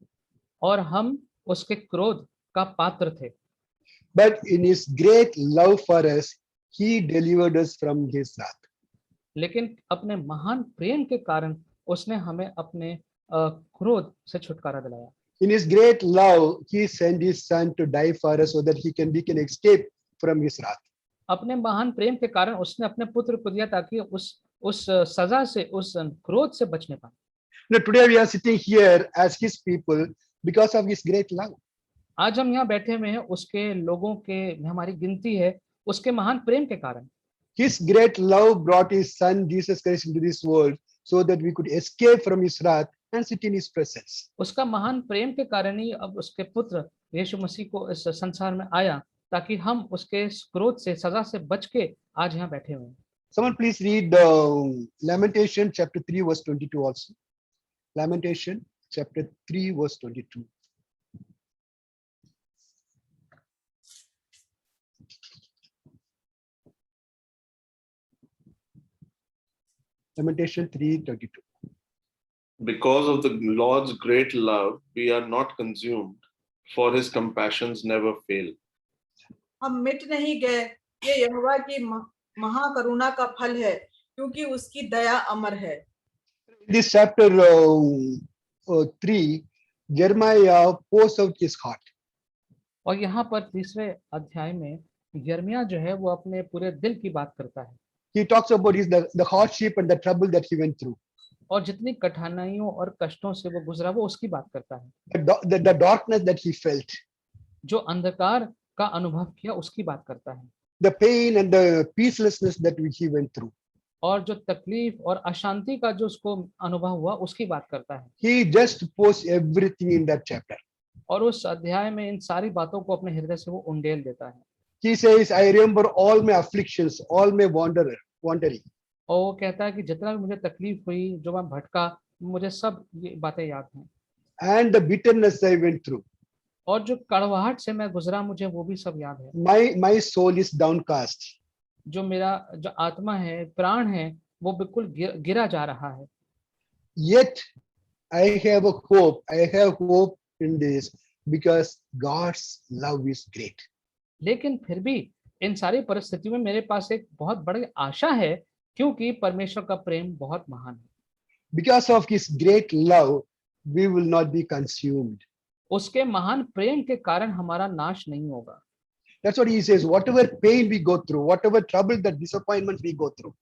Speaker 1: और हम उसके क्रोध का पात्र थे।
Speaker 2: But in his great love for us, he delivered us from his wrath.
Speaker 1: लेकिन अपने महान प्रेम के कारण उसने हमें अपने क्रोध से छुटकारा दिलाया।
Speaker 2: In his great love, he sent his son to die for us so that we can escape from his wrath.
Speaker 1: अपने महान प्रेम के कारण उसने अपने पुत्र को दिया ताकि उस सजा से, उस क्रोध से बचने पाए।
Speaker 2: Now today we are sitting here as his people because of his great love.
Speaker 1: आज हम यहाँ बैठे हुए हैं उसके लोगों के, हमारी गिनती है उसके महान प्रेम के कारण।
Speaker 2: His great love brought his son Jesus Christ into this world so that we could escape from his wrath and sit in his presence.
Speaker 1: उसका महान प्रेम के कारण ही अब उसके पुत्र यीशु मसीह को इस संसार में आया ताकि हम उसके क्रोध से, सजा से बच के आज यहाँ बैठे हुए हैं।
Speaker 2: Someone please read Lamentation chapter 3 verse 22 also. Lamentation chapter 3 verse 22. Lamentation 3:22.
Speaker 6: Because of the Lord's great love, we are not consumed, for his compassions never fail.
Speaker 4: हम मिट नहीं गए, ये यहोवा की महाकरुणा का फल है, क्योंकि उसकी दया अमर है।
Speaker 2: This chapter 3, Jeremiah pours out his heart.
Speaker 1: और यहाँ पर तीसरे अध्याय में यिर्मयाह जो है वो अपने पूरे दिल की बात करता है।
Speaker 2: He talks about the hardship and the trouble that he went through.
Speaker 1: और जितनी कठिनाइयों और कष्टों से वो गुजरा वो उसकी बात करता है।
Speaker 2: The darkness that he felt.
Speaker 1: जो अंधकार का अनुभव किया उसकी बात करता है।
Speaker 2: The pain and the peacelessness that he went through.
Speaker 1: और जो तकलीफ और अशांति का जो उसको अनुभव हुआ उसकी बात करता है।
Speaker 2: He just pours everything in that chapter.
Speaker 1: और उस अध्याय में इन सारी बातों को अपने हृदय से वो उंडेल देता है।
Speaker 2: He says, I remember all my afflictions, all my wandering.
Speaker 1: और वो कहता है कि जितना भी मुझे तकलीफ हुई, जो मैं भटका, मुझे सब ये बातें याद हैं।
Speaker 2: And the bitterness I went through.
Speaker 1: और जो कड़वाहट से मैं गुजरा मुझे वो भी सब याद है।
Speaker 2: My soul is downcast.
Speaker 1: जो मेरा जो आत्मा है, प्राण है, वो बिल्कुल गिरा जा रहा है।
Speaker 2: Yet I have a hope. I have hope in this because God's love is great.
Speaker 1: लेकिन फिर भी इन सारी परिस्थितियों में मेरे पास एक बहुत बड़ी आशा है, क्योंकि परमेश्वर का प्रेम बहुत महान है।
Speaker 2: Because of his great love, we will not be consumed.
Speaker 1: उसके महान प्रेम के कारण हमारा नाश नहीं होगा।
Speaker 2: That's what he says. Whatever pain we go through, whatever trouble, that disappointments we go through.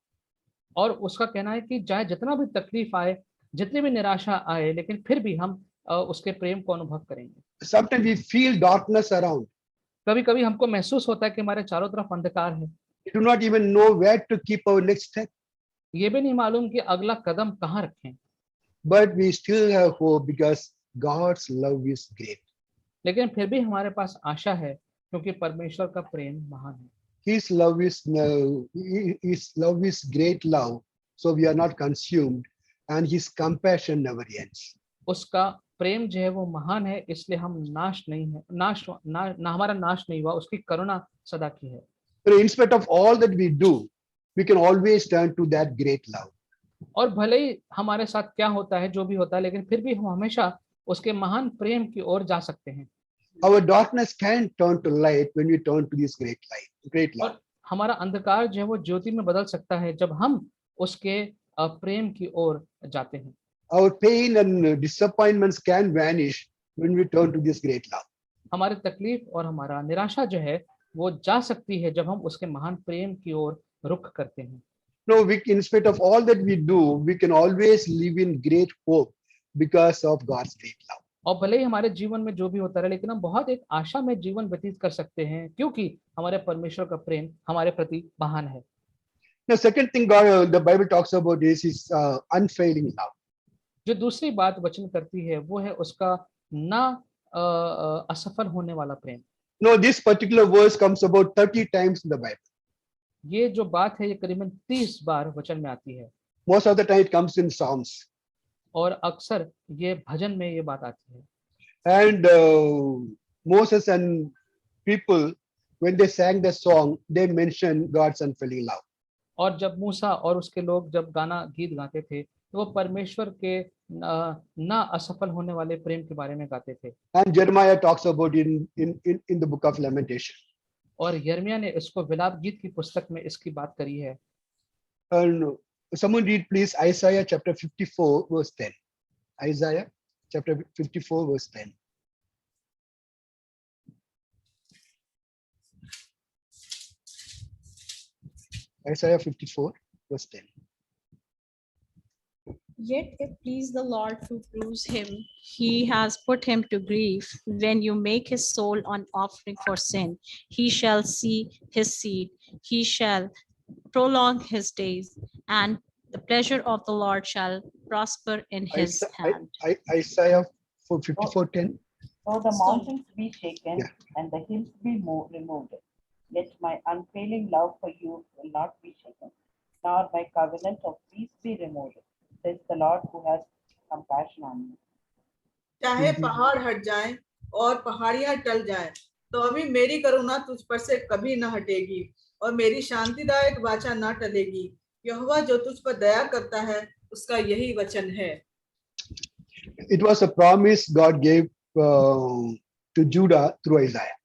Speaker 1: और उसका कहना है कि चाहे जितना भी तकलीफ आए, जितनी भी निराशा आए, लेकिन फिर भी हम उसके प्रेम को अनुभव करेंगे।
Speaker 2: Sometimes we feel darkness around.
Speaker 1: कभी कभी हमको महसूस होता है कि हमारे चारों तरफ अंधकार है।
Speaker 2: We do not even know where to keep our next step.
Speaker 1: ये भी नहीं मालूम कि अगला कदम कहाँ रखें।
Speaker 2: But we still have hope because God's love is great.
Speaker 1: लेकिन फिर भी हमारे पास आशा है, क्योंकि परमेश्वर का प्रेम महान है।
Speaker 2: His love is great love, so we are not consumed, and his compassion never ends.
Speaker 1: उसका प्रेम जो है वो महान है, इसलिए हम नाश नहीं है, ना हमारा नाश नहीं हुआ, उसकी करुणा सदा की है।
Speaker 2: So in spite of all that we do, we can always turn to that great love.
Speaker 1: और भले ही हमारे साथ क्या होता है, जो भी होता है, लेकिन फिर भी हम हमेशा उसके महान प्रेम की ओर जा सकते हैं।
Speaker 2: Our darkness can turn to light when we turn to this great light, great love.
Speaker 1: और हमारा अंधकार जो है वो ज्योति में बदल सकता है जब हम उसके प्रेम की ओर जाते हैं।
Speaker 2: Our pain and disappointments can vanish when we turn to this great love.
Speaker 1: हमारी तकलीफ और हमारा निराशा जो है वो जा सकती है जब हम उसके महान प्रेम की ओर रुख करते हैं।
Speaker 2: No, in spite of all that we do, we can always live in great hope because of God's great love.
Speaker 1: और भले ही हमारे जीवन में जो भी होता रहे, लेकिन हम बहुत एक आशा में जीवन व्यतीत कर सकते हैं, क्योंकि हमारे परमेश्वर का प्रेम हमारे प्रति महान है।
Speaker 2: Now, second thing the Bible talks about is his unfailing love.
Speaker 1: जो दूसरी बात वचन करती है वो है उसका ना असफल होने वाला प्रेम।
Speaker 2: No, this particular verse comes about 30 times in the Bible.
Speaker 1: ये जो बात है ये करीबन 30 बार वचन में आती है।
Speaker 2: Most of the time it comes in Psalms.
Speaker 1: और अक्सर ये भजन में ये बात आती है।
Speaker 2: And Moses and people, when they sang the song, they mentioned God's unfailing love.
Speaker 1: और जब मूसा और उसके लोग जब गीत गाते थे तो वो परमेश्वर के ना असफल होने वाले प्रेम के बारे में गाते थे।
Speaker 2: And Jeremiah talks about it in the book of Lamentation.
Speaker 1: और यिर्मयाह ने इसको विलाप गीत की पुस्तक में इसकी बात करी है।
Speaker 2: And someone read please Isaiah chapter 54 verse 10. Isaiah chapter 54 verse 10. Isaiah 54 verse 10.
Speaker 3: Yet it pleased the Lord to bruise him. He has put him to grief. When you make his soul an offering for sin, he shall see his seed. He shall prolong his days, and the pleasure of the Lord shall prosper in his hand.
Speaker 2: Isaiah 54:10.
Speaker 5: So the mountains be shaken
Speaker 2: Yeah.
Speaker 5: and the hills be removed. Yet my unfailing love for you will not be shaken, nor my covenant of peace be removed, says the Lord who has compassion on me.
Speaker 4: चाहे पहाड़ हट जाएं और पहाड़ियां टल जाएं, तो अभी मेरी करुणा तुझ पर से कभी न हटेगी और मेरी शांतिदायक वाचा न टलेगी। यहोवा जो तुझ पर दया करता है उसका यही वचन है।
Speaker 2: It was a promise God gave to Judah through Isaiah.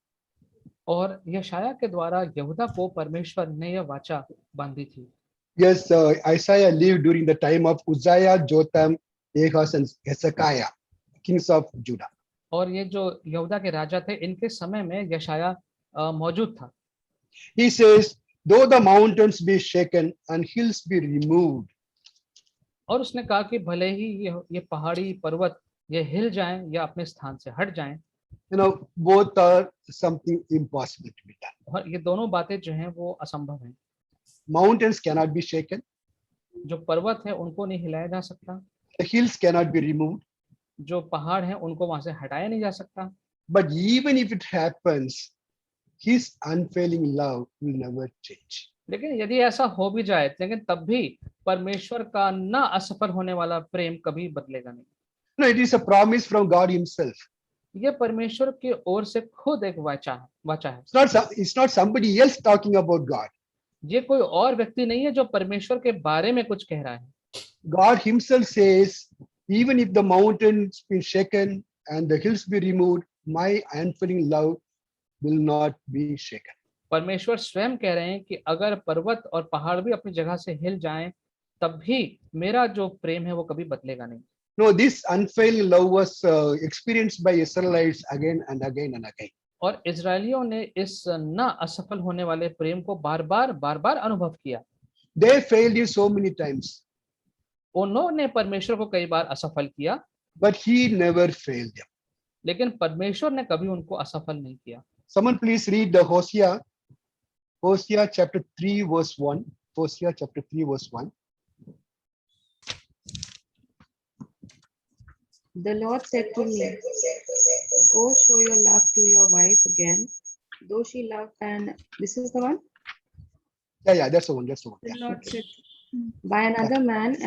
Speaker 1: और यशाया के द्वारा यहूदा को परमेश्वर ने यह वाचा बांधी थी।
Speaker 2: Yes, Isaiah lived during the time of Uzziah, Jotham, Ahaz, and Hezekiah, kings of Judah.
Speaker 1: और ये जो यहूदा के राजा थे, इनके समय में यशाया मौजूद था।
Speaker 2: He says, though the mountains be shaken and hills be removed,
Speaker 1: और उसने कहा कि भले ही ये पहाड़ी पर्वत ये हिल जाएं या अपने स्थान से हट जाएं,
Speaker 2: both are something impossible to be done.
Speaker 1: और ये दोनों बातें जो हैं वो असंभव हैं।
Speaker 2: Mountains cannot be shaken,
Speaker 1: जो पर्वत है उनको नहीं हिलाया जा सकता,
Speaker 2: the hills cannot be removed.
Speaker 1: जो पहाड़ हैं उनको वहां से हटाया नहीं जा सकता।
Speaker 2: But even if it happens, his unfailing love will never change.
Speaker 1: लेकिन यदि ऐसा हो भी जाए, लेकिन तब भी परमेश्वर का ना असफल होने वाला प्रेम कभी बदलेगा नहीं।
Speaker 2: No, it is a promise from God himself.
Speaker 1: ये परमेश्वर की ओर से खुद एक वाचा है।
Speaker 2: It's not somebody else talking about God.
Speaker 1: ये कोई और व्यक्ति नहीं है जो परमेश्वर के बारे में कुछ कह रहा है।
Speaker 2: God himself says, even if the mountains be shaken and the hills be removed, my unfailing love will not be shaken.
Speaker 1: परमेश्वर स्वयं कह रहे हैं कि अगर पर्वत और पहाड़ भी अपनी जगह से हिल जाएं, तब भी मेरा जो प्रेम है वो कभी बदलेगा नहीं।
Speaker 2: No, this unfailing love was experienced by Israelites again and again and again.
Speaker 1: और इजरायलियों ने इस ना असफल होने वाले प्रेम को बार बार अनुभव किया।
Speaker 2: They failed him so many times,
Speaker 1: उन्होंने परमेश्वर को कई बार असफल किया,
Speaker 2: but he never failed them.
Speaker 1: लेकिन परमेश्वर ने कभी उनको असफल नहीं किया।
Speaker 2: Someone please read the Hosea chapter 3 verse 1. Hosea chapter 3 verse 1.
Speaker 7: The Lord said to me, go show your love to your wife again, though she loved, and this is the one?
Speaker 2: Yeah, that's the one.
Speaker 7: The
Speaker 2: Yeah.
Speaker 7: Lord said, by another man,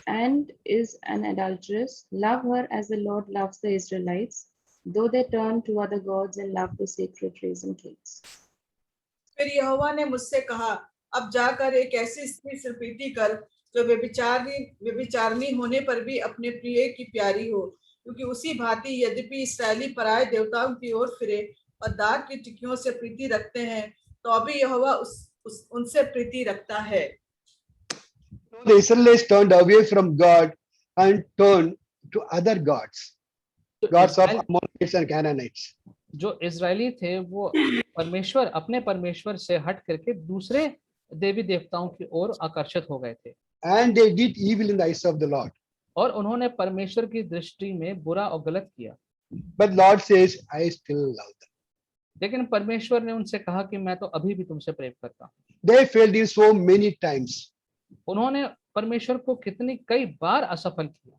Speaker 7: and is an adulteress, love her as the Lord loves the Israelites, though they turn to other gods and love the sacred raisin cakes.
Speaker 4: फिर यहोवा ने मुझसे कहा, अब जाकर एक ऐसी स्त्री से प्रीति कर जो व्यभिचारिणी होने पर भी अपने प्रिय की प्यारी हो, क्योंकि उसी भांति यद्यपि इस्राएली पराये देवताओं की ओर फिरे और दाग की टिकियों से प्रीति रखते हैं, तो अभी यहोवा उनसे प्रीति रखता है।
Speaker 2: The Israelites turned away from God and turned to other gods, gods of Ammonites and Canaanites.
Speaker 1: जो इजरायली थे वो अपने परमेश्वर से हट करके दूसरे देवी देवताओं की ओर आकर्षित हो गए थे।
Speaker 2: And they did evil in the eyes of the Lord.
Speaker 1: और उन्होंने परमेश्वर की दृष्टि में बुरा और गलत किया।
Speaker 2: But Lord says, I still love them.
Speaker 1: लेकिन परमेश्वर ने उनसे कहा कि मैं तो अभी भी तुमसे प्रेम करता हूँ।
Speaker 2: They failed him so many times.
Speaker 1: उन्होंने परमेश्वर को कई बार असफल किया।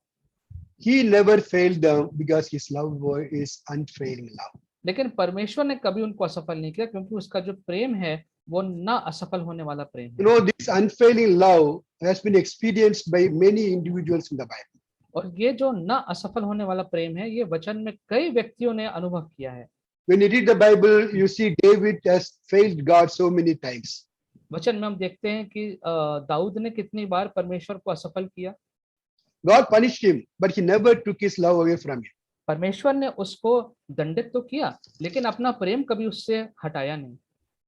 Speaker 2: He never failed them because his love is unfailing love.
Speaker 1: लेकिन परमेश्वर ने कभी उनको असफल नहीं किया, क्योंकि उसका जो प्रेम है वो ना असफल होने वाला प्रेम है।
Speaker 2: This unfailing love has been experienced by many individuals in the Bible.
Speaker 1: और ये जो ना असफल होने वाला प्रेम है, ये वचन में कई व्यक्तियों ने अनुभव किया है।
Speaker 2: When you read the Bible, you see David has failed God so many times.
Speaker 1: वचन में हम देखते हैं कि दाऊद ने कितनी बार परमेश्वर को असफल किया।
Speaker 2: God punished him, but he never took his love away from him.
Speaker 1: परमेश्वर ने उसको दंडित तो किया, लेकिन अपना प्रेम कभी उससे हटाया नहीं।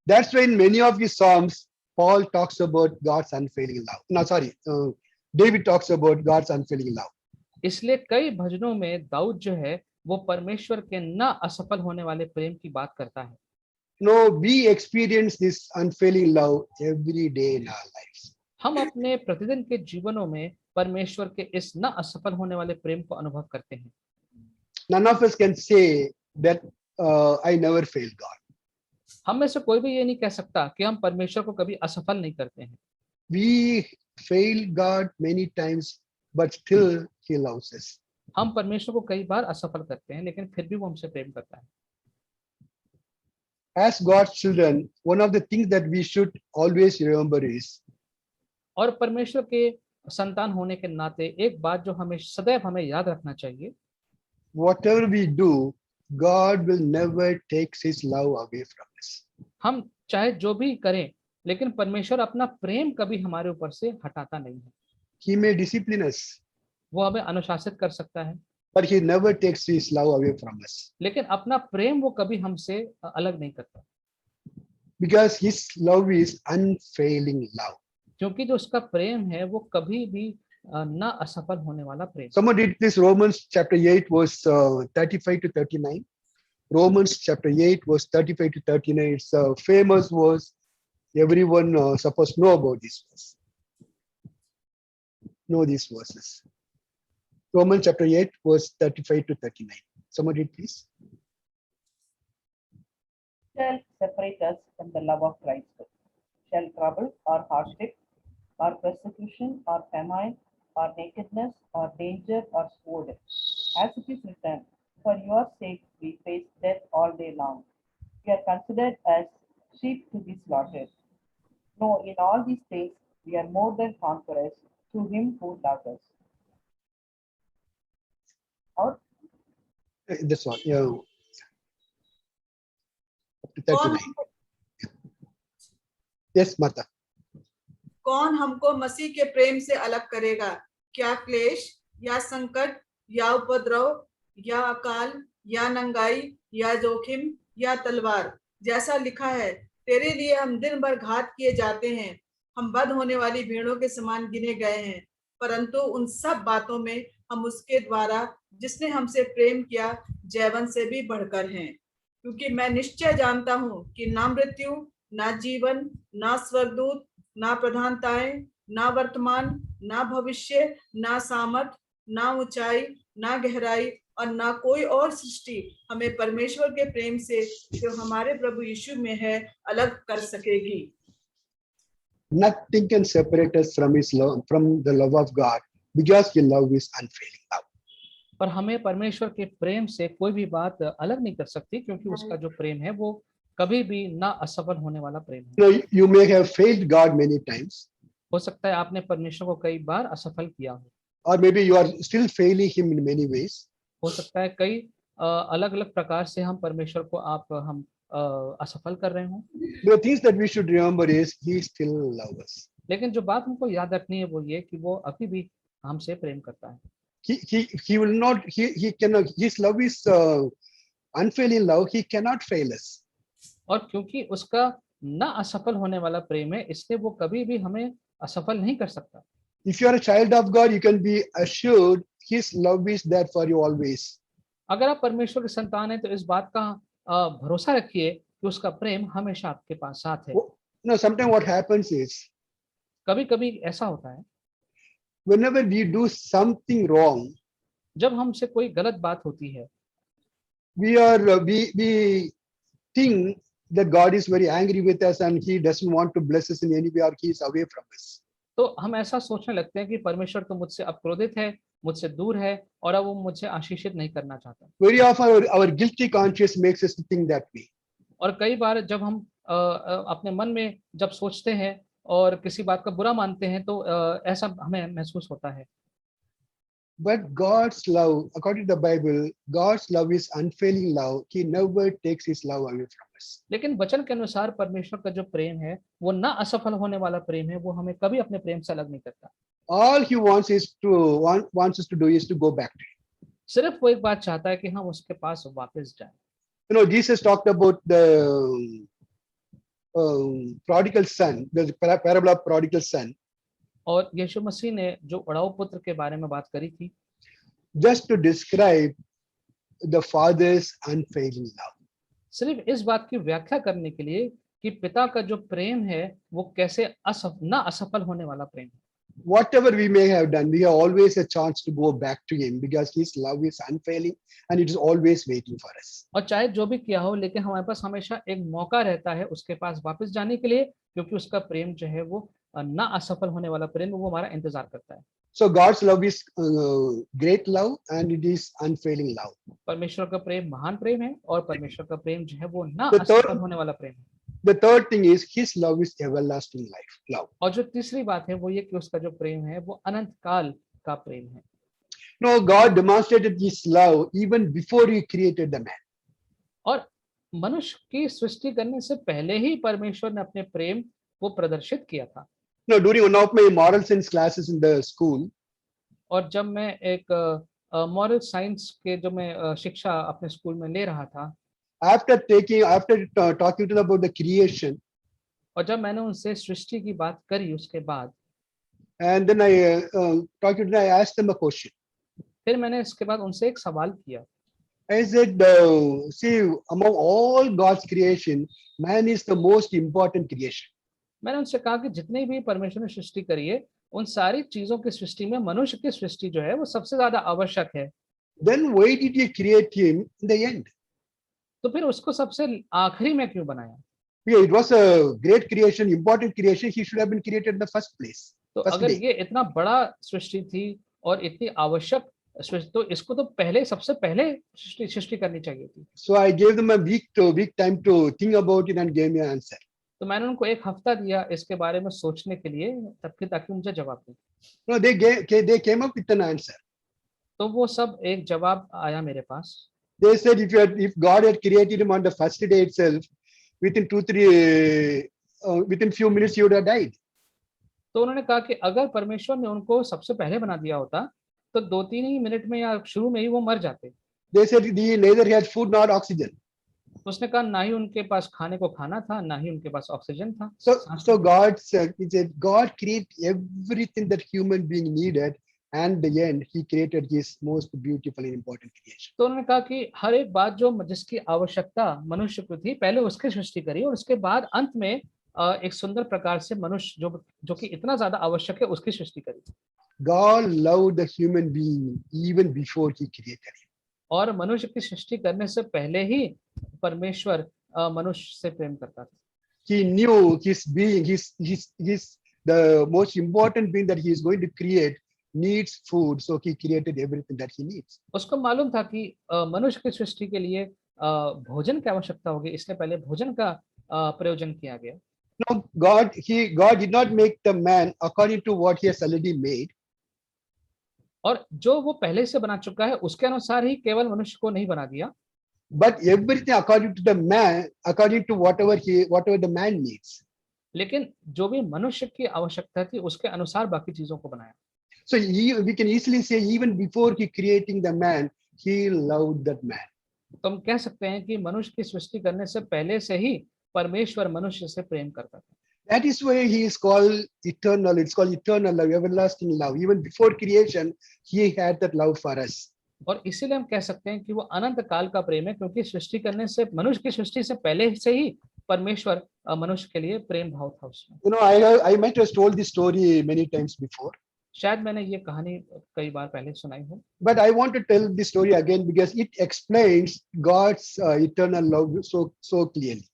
Speaker 2: That's why in many of his psalms, Paul talks about God's unfailing love. No, sorry, David talks about God's unfailing love.
Speaker 1: इसलिए कई भजनों में दाऊद जो है वो परमेश्वर के ना असफल होने वाले प्रेम की बात करता है।
Speaker 2: We experience this unfailing love every day in our lives.
Speaker 1: हम अपने प्रतिदिन के जीवनों में परमेश्वर के इस ना असफल होने वाले प्रेम को अनुभव करते हैं।
Speaker 2: None of us can say that I never failed God.
Speaker 1: हम में से कोई भी ये नहीं कह सकता कि हम परमेश्वर को कभी असफल नहीं करते हैं।
Speaker 2: We fail God many times, but still He loves us.
Speaker 1: हम परमेश्वर को कई बार असफल करते हैं, लेकिन फिर भी वो हमसे प्रेम करता है।
Speaker 2: As God's children, one of the things that we should always remember is,
Speaker 1: और परमेश्वर के संतान होने के नाते एक बात जो सदैव हमें याद रखना चाहिए,
Speaker 2: whatever we do, God will never take His love away from us.
Speaker 1: हम चाहे जो भी करें, लेकिन परमेश्वर अपना प्रेम कभी हमारे ऊपर से हटाता नहीं है।
Speaker 2: He may discipline us.
Speaker 1: वो हमें अनुशासित कर सकता है,
Speaker 2: but he never takes his love away from us,
Speaker 1: लेकिन अपना प्रेम वो कभी हमसे अलग नहीं करता,
Speaker 2: because his love is unfailing love.
Speaker 1: क्योंकि जो उसका प्रेम है वो कभी भी ना असफल होने वाला प्रेम।
Speaker 2: Someone read this Romans chapter 8 verse 35 to 39. Romans chapter 8 verse 35 to 39. It's a famous verse. Everyone supposed to know about this verse. Know these verses. Romans chapter 8 verse 35 to 39. Someone read please.
Speaker 5: Shall separate us from the love of Christ? Shall trouble or hardship or persecution or famine or nakedness or danger or sword? As it is written, for your sake we face death all day long. We are considered as sheep to be slaughtered. No, in all these things we are more than conquerors through him who loved us. Or
Speaker 2: This one. Yeah. Up to
Speaker 4: कौन
Speaker 2: 39. Yes, Mata.
Speaker 4: कौन हमको मसीह के प्रेम से अलग करेगा? क्या क्लेश या संकट या उपद्रव या अकाल या नंगाई या जोखिम या तलवार? जैसा लिखा है, तेरे लिए हम दिन भर घात किए जाते हैं, हम बद होने वाली भेड़ों के समान गिने गए हैं। परंतु उन सब बातों में हम उसके द्वारा जिसने हमसे प्रेम किया जैवन से भी बढ़कर हैं। क्योंकि मैं निश्चय जानता हूं कि ना मृत्यु, ना जीवन, ना स्वर्गदूत, ना प्रधानताएं, ना वर्तमान, ना भविष्य, ना सामर्थ, ना ऊंचाई, ना गहराई और ना कोई और सृष्टि हमें परमेश्वर के प्रेम से जो हमारे प्रभु यीशु में है अलग कर सकेगी।
Speaker 2: Nothing can separate us from his love, from the love of God, because his love is unfailing love.
Speaker 1: पर हमें परमेश्वर के प्रेम से कोई भी बात अलग नहीं कर सकती, क्योंकि उसका जो प्रेम है वो कभी भी ना असफल होने वाला प्रेम है।
Speaker 2: You may have failed God many times,
Speaker 1: हो सकता है आपने परमेश्वर को कई बार असफल किया हो,
Speaker 2: or maybe you are still failing him in many ways.
Speaker 1: हो सकता है कई अलग अलग प्रकार से हम परमेश्वर को हम असफल कर रहे हों।
Speaker 2: The things that we should remember is he still loves us.
Speaker 1: लेकिन जो बात हमको याद रखनी है वो ये कि वो अभी भी हमसे प्रेम करता है।
Speaker 2: He will not, he cannot, his love is unfailing love, he cannot fail us.
Speaker 1: और क्योंकि उसका ना असफल होने वाला प्रेम है, इसलिए वो कभी भी हमें असफल नहीं कर सकता।
Speaker 2: If you are a child of God, you can be assured his love is there for you always.
Speaker 1: अगर आप परमेश्वर के संतान हैं तो इस बात का भरोसा रखिए कि उसका प्रेम हमेशा आपके पास साथ है।
Speaker 2: No, sometimes what happens is,
Speaker 1: कभी कभी ऐसा होता है,
Speaker 2: whenever we do something wrong,
Speaker 1: जब हमसे कोई गलत बात होती है,
Speaker 2: we think that God is very angry with us and he doesn't want to bless us in any way, or he is away from us.
Speaker 1: तो हम ऐसा सोचने लगते हैं कि परमेश्वर तो मुझसे अब क्रोधित है, मुझसे दूर है और अब वो मुझे आशीषित नहीं करना चाहता।
Speaker 2: Very often our guilty conscience makes us to think that way.
Speaker 1: और कई बार जब हम अपने मन में जब सोचते हैं और किसी बात का बुरा मानते हैं तो ऐसा हमें महसूस होता है।
Speaker 2: But God's love, according to the Bible, God's love is unfailing love. He never takes his love away from us.
Speaker 1: लेकिन वचन के अनुसार परमेश्वर का जो प्रेम है वो ना असफल होने वाला प्रेम है, वो हमें कभी अपने प्रेम से अलग नहीं करता।
Speaker 2: All he wants us to do is to go back to him.
Speaker 1: सिर्फ वो एक बात चाहता है कि हम उसके पास वापस जाएं।
Speaker 2: You know, Jesus talked about the prodigal son, the parable of prodigal son,
Speaker 1: और यीशु मसीह ने जो उड़ाऊ पुत्र के बारे में बात करी थी,
Speaker 2: just to describe the father's unfailing love.
Speaker 1: सिर्फ इस बात की व्याख्या करने के लिए कि पिता का जो प्रेम है वो कैसे ना असफल होने वाला प्रेम है।
Speaker 2: Whatever we may have done, we have always a chance to go back to him because his love is unfailing and it is always waiting for us.
Speaker 1: और चाहे जो भी किया हो, लेकिन हमारे पास हमेशा एक मौका रहता है उसके पास वापस जाने के लिए, क्योंकि उसका प्रेम जो है वो ना असफल होने वाला प्रेम, वो हमारा इंतजार करता है।
Speaker 2: So God's love is great love and it is unfailing love.
Speaker 1: परमेश्वर का प्रेम महान प्रेम है और परमेश्वर का प्रेम जो है वो ना
Speaker 2: The third-
Speaker 1: असफल होने वाला प्रेम है।
Speaker 2: The third thing is his love is everlasting love.
Speaker 1: और जो तीसरी बात है वो ये कि उसका जो प्रेम है वो अनंत काल का प्रेम है।
Speaker 2: No, God demonstrated his love even before he created the man.
Speaker 1: और मनुष्य की सृष्टि करने से पहले ही परमेश्वर ने अपने प्रेम को प्रदर्शित किया था।
Speaker 2: No, during one of my moral science classes in the school,
Speaker 1: और जब मैं एक मॉरल साइंस के जो मैं शिक्षा अपने स्कूल में ले रहा था,
Speaker 2: after talking to them about the creation,
Speaker 1: और जब मैंने उनसे सृष्टि की बात करी उसके बाद,
Speaker 2: and then I asked them a question.
Speaker 1: फिर मैंने इसके बाद उनसे एक सवाल किया।
Speaker 2: I said, see, among all God's creation, man is the most important creation.
Speaker 1: मैंने उनसे कहा कि जितनी भी परमेश्वर ने सृष्टि करी है, उन सारी चीजों की सृष्टि में मनुष्य की सृष्टि जो है वो सबसे ज्यादा आवश्यक है।
Speaker 2: Then why did he create him in the end?
Speaker 1: तो फिर उसको सबसे आखिरी में क्यों बनाया?
Speaker 2: Yeah, it was a great creation, important creation. He should have been created in the first place.
Speaker 1: तो
Speaker 2: First
Speaker 1: अगर
Speaker 2: day.
Speaker 1: ये इतना बड़ा सृष्टि थी और इतनी आवश्यक सृष्टि, तो इसको तो पहले सबसे पहले सृष्टि करनी चाहिए थी।
Speaker 2: So I gave them a week time to think about it and gave me an answer.
Speaker 1: तो मैंने उनको एक हफ्ता दिया इसके बारे में सोचने के लिए, ताकि मुझे जवाब दें।
Speaker 2: No, they came up with an answer.
Speaker 1: तो वो सब एक जवाब आया मेरे पास।
Speaker 2: They said if God had created him on the first day itself, within within few minutes he would have died.
Speaker 1: तो उन्होंने कहा कि अगर परमेश्वर ने उनको सबसे पहले बना दिया होता तो 2-3 ही मिनट में या शुरू में ही वो मर जाते।
Speaker 2: They said he neither had food nor oxygen.
Speaker 1: उसने कहा ना ही उनके पास खाने को खाना था, ना ही उनके पास ऑक्सीजन था।
Speaker 2: So God said, he said, God created everything that human being needed, and the end he created his most beautiful and important creation.
Speaker 1: तो उन्होंने कहा कि हर एक बात जो जिसकी आवश्यकता मनुष्य को थी, पहले उसकी सृष्टि करी और उसके बाद अंत में एक सुंदर प्रकार से मनुष्य जो कि इतना ज्यादा आवश्यक है उसकी सृष्टि करी।
Speaker 2: God loved the human being even before he created him.
Speaker 1: और मनुष्य की सृष्टि करने से पहले ही परमेश्वर मनुष्य से प्रेम करता था।
Speaker 2: He knew his being, the most important being that he is going to create needs food, so he created everything that he needs.
Speaker 1: उसको मालूम था कि मनुष्य की सृष्टि के लिए भोजन की आवश्यकता होगी, इसलिए पहले भोजन का प्रयोजन किया गया।
Speaker 2: No, God did not make the man according to what he has already made.
Speaker 1: और जो वो पहले से बना चुका है उसके अनुसार ही केवल मनुष्य को नहीं बना दिया,
Speaker 2: But everything according to the man, according to whatever the man needs.
Speaker 1: लेकिन जो भी मनुष्य की आवश्यकता थी उसके अनुसार बाकी चीजों को बनाया।
Speaker 2: So we can easily say even before he creating the man, he loved that man.
Speaker 1: तो हम कह सकते हैं कि मनुष्य की सृष्टि करने से पहले से ही परमेश्वर मनुष्य से प्रेम करता था।
Speaker 2: That is why he is called eternal. It's called eternal love, everlasting love. Even before creation, he had that love for us.
Speaker 1: और इसीलिए हम कह सकते हैं कि वो अनंत काल का प्रेम है, क्योंकि सृष्टि करने से मनुष्य की सृष्टि से पहले से ही परमेश्वर मनुष्य के लिए प्रेम भाव था उसमें।
Speaker 2: You know, I might have told this story many times before.
Speaker 1: शायद मैंने ये कहानी कई बार पहले सुनाई हो,
Speaker 2: But I want to tell this story again because it explains God's eternal love so clearly.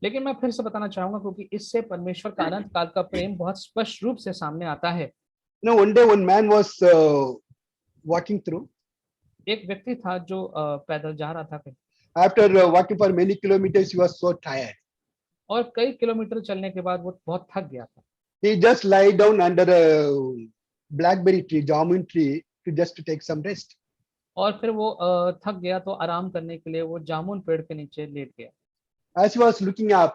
Speaker 1: लेकिन मैं फिर से बताना चाहूंगा क्योंकि इससे परमेश्वर का अनंत काल का प्रेम बहुत स्पष्ट रूप से सामने आता है।
Speaker 2: You know, one day one man was walking through.
Speaker 1: एक व्यक्ति था जो पैदल जा रहा था कहीं,
Speaker 2: After walking for many kilometers, he was so tired.
Speaker 1: और कई किलोमीटर चलने के बाद वो बहुत थक गया था।
Speaker 2: He just lie down under a blackberry tree, jamun tree, to take some rest.
Speaker 1: और फिर वो थक गया तो आराम करने के लिए वो जामुन पेड़ के नीचे लेट गया।
Speaker 2: As he was looking up,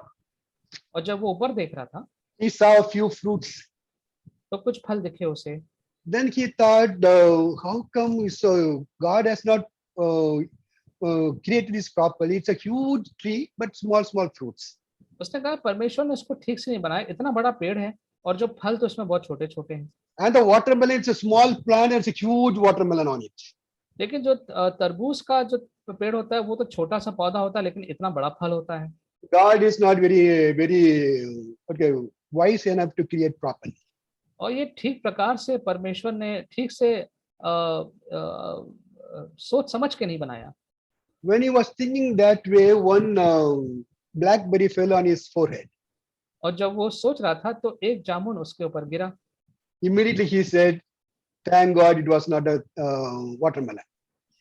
Speaker 1: और जब वो ऊपर देख रहा था
Speaker 2: he saw a few fruits.
Speaker 1: तो कुछ फल दिखे उसे।
Speaker 2: Then he thought, how come God has not created this properly? It's a huge tree, but small fruits.
Speaker 1: उसने कहा परमेश्वर ने इसको ठीक से नहीं बनाया, इतना बड़ा पेड़ है और जो फल तो इसमें बहुत छोटे छोटे हैं।
Speaker 2: And the watermelon, it's a small plant, and it's a huge watermelon on it.
Speaker 1: लेकिन जो तरबूज का जो पेड़ होता है वो तो छोटा सा पौधा होता है, लेकिन इतना बड़ा फल होता है।
Speaker 2: God is not very wise enough to create properly.
Speaker 1: और ये ठीक प्रकार से परमेश्वर ने ठीक से सोच समझ के नहीं बनाया।
Speaker 2: When he was thinking that way, one blackberry fell on his forehead.
Speaker 1: और जब वो सोच रहा था तो एक जामुन उसके ऊपर गिरा।
Speaker 2: Immediately he said, thank God it was not a watermelon.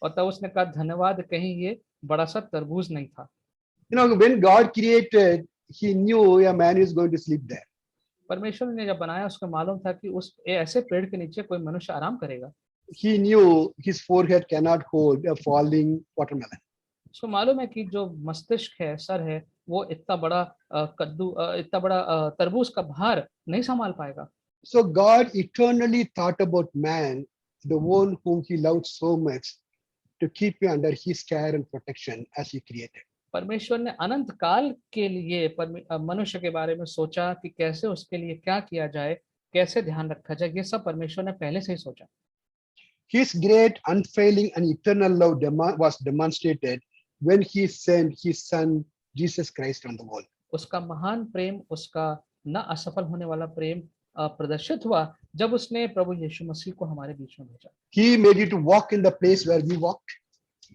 Speaker 1: और तब उसने कहा धन्यवाद, कहीं ये बड़ा सा तरबूज नहीं था।
Speaker 2: You know, when God created, he knew a man is going to sleep there.
Speaker 1: परमेश्वर ने जब बनाया उसको मालूम था कि उस ऐसे पेड़ के नीचे कोई मनुष्य आराम करेगा।
Speaker 2: He knew his forehead cannot hold a falling watermelon.
Speaker 1: उसको मालूम है कि जो मस्तिष्क है, सर है, वो इतना बड़ा तरबूज का भार नहीं संभाल पाएगा।
Speaker 2: So God eternally thought about man the one whom he loved so much, to keep you under his care and protection as he created.
Speaker 1: परमेश्वर ने अनंत काल के लिए मनुष्य के बारे में सोचा कि कैसे उसके लिए क्या किया जाए, कैसे ध्यान रखा जाए, ये सब परमेश्वर ने पहले से ही सोचा।
Speaker 2: His great, unfailing, and eternal love was demonstrated when he sent his son Jesus Christ on the world.
Speaker 1: उसका महान प्रेम, उसका न असफल होने वाला प्रेम प्रदर्शित हुआ जब उसने प्रभु यीशु मसीह को हमारे बीच में भेजा।
Speaker 2: He made you to walk in the place where we walked.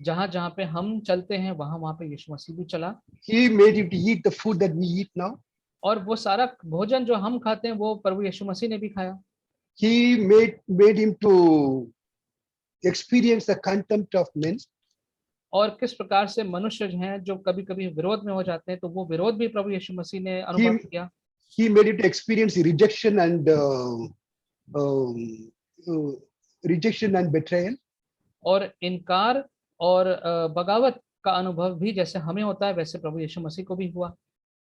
Speaker 1: जहां जहां पे हम चलते हैं वहां पे यीशु मसीह भी चला।
Speaker 2: He made you to eat the food that we eat now.
Speaker 1: और वो सारा भोजन जो हम खाते हैं वो प्रभु यीशु मसीह ने भी खाया।
Speaker 2: He made him to experience the contempt of men.
Speaker 1: और किस प्रकार से मनुष्य जो हैं जो कभी कभी विरोध में हो जाते हैं, तो वो विरोध भी प्रभु यीशु मसीह ने अनुभव किया।
Speaker 2: He made it to experience rejection and betrayal.
Speaker 1: और इनकार और बगावत का अनुभव भी जैसे हमें होता है वैसे प्रभु यीशु मसीह को भी हुआ।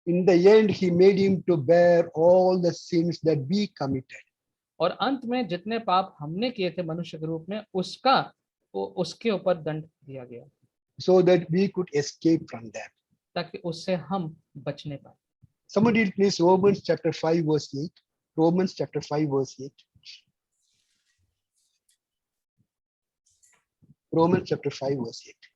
Speaker 2: In the end, he made him to bear all the sins that we committed.
Speaker 1: और अंत में जितने पाप हमने किए थे मनुष्य के रूप में, उसके ऊपर दंड दिया गया,
Speaker 2: so that we could escape from that.
Speaker 1: ताकि उससे हम बचने पाए।
Speaker 2: Somebody read please Romans chapter 5 verse 8. Romans chapter 5 verse 8. Romans chapter 5 verse 8.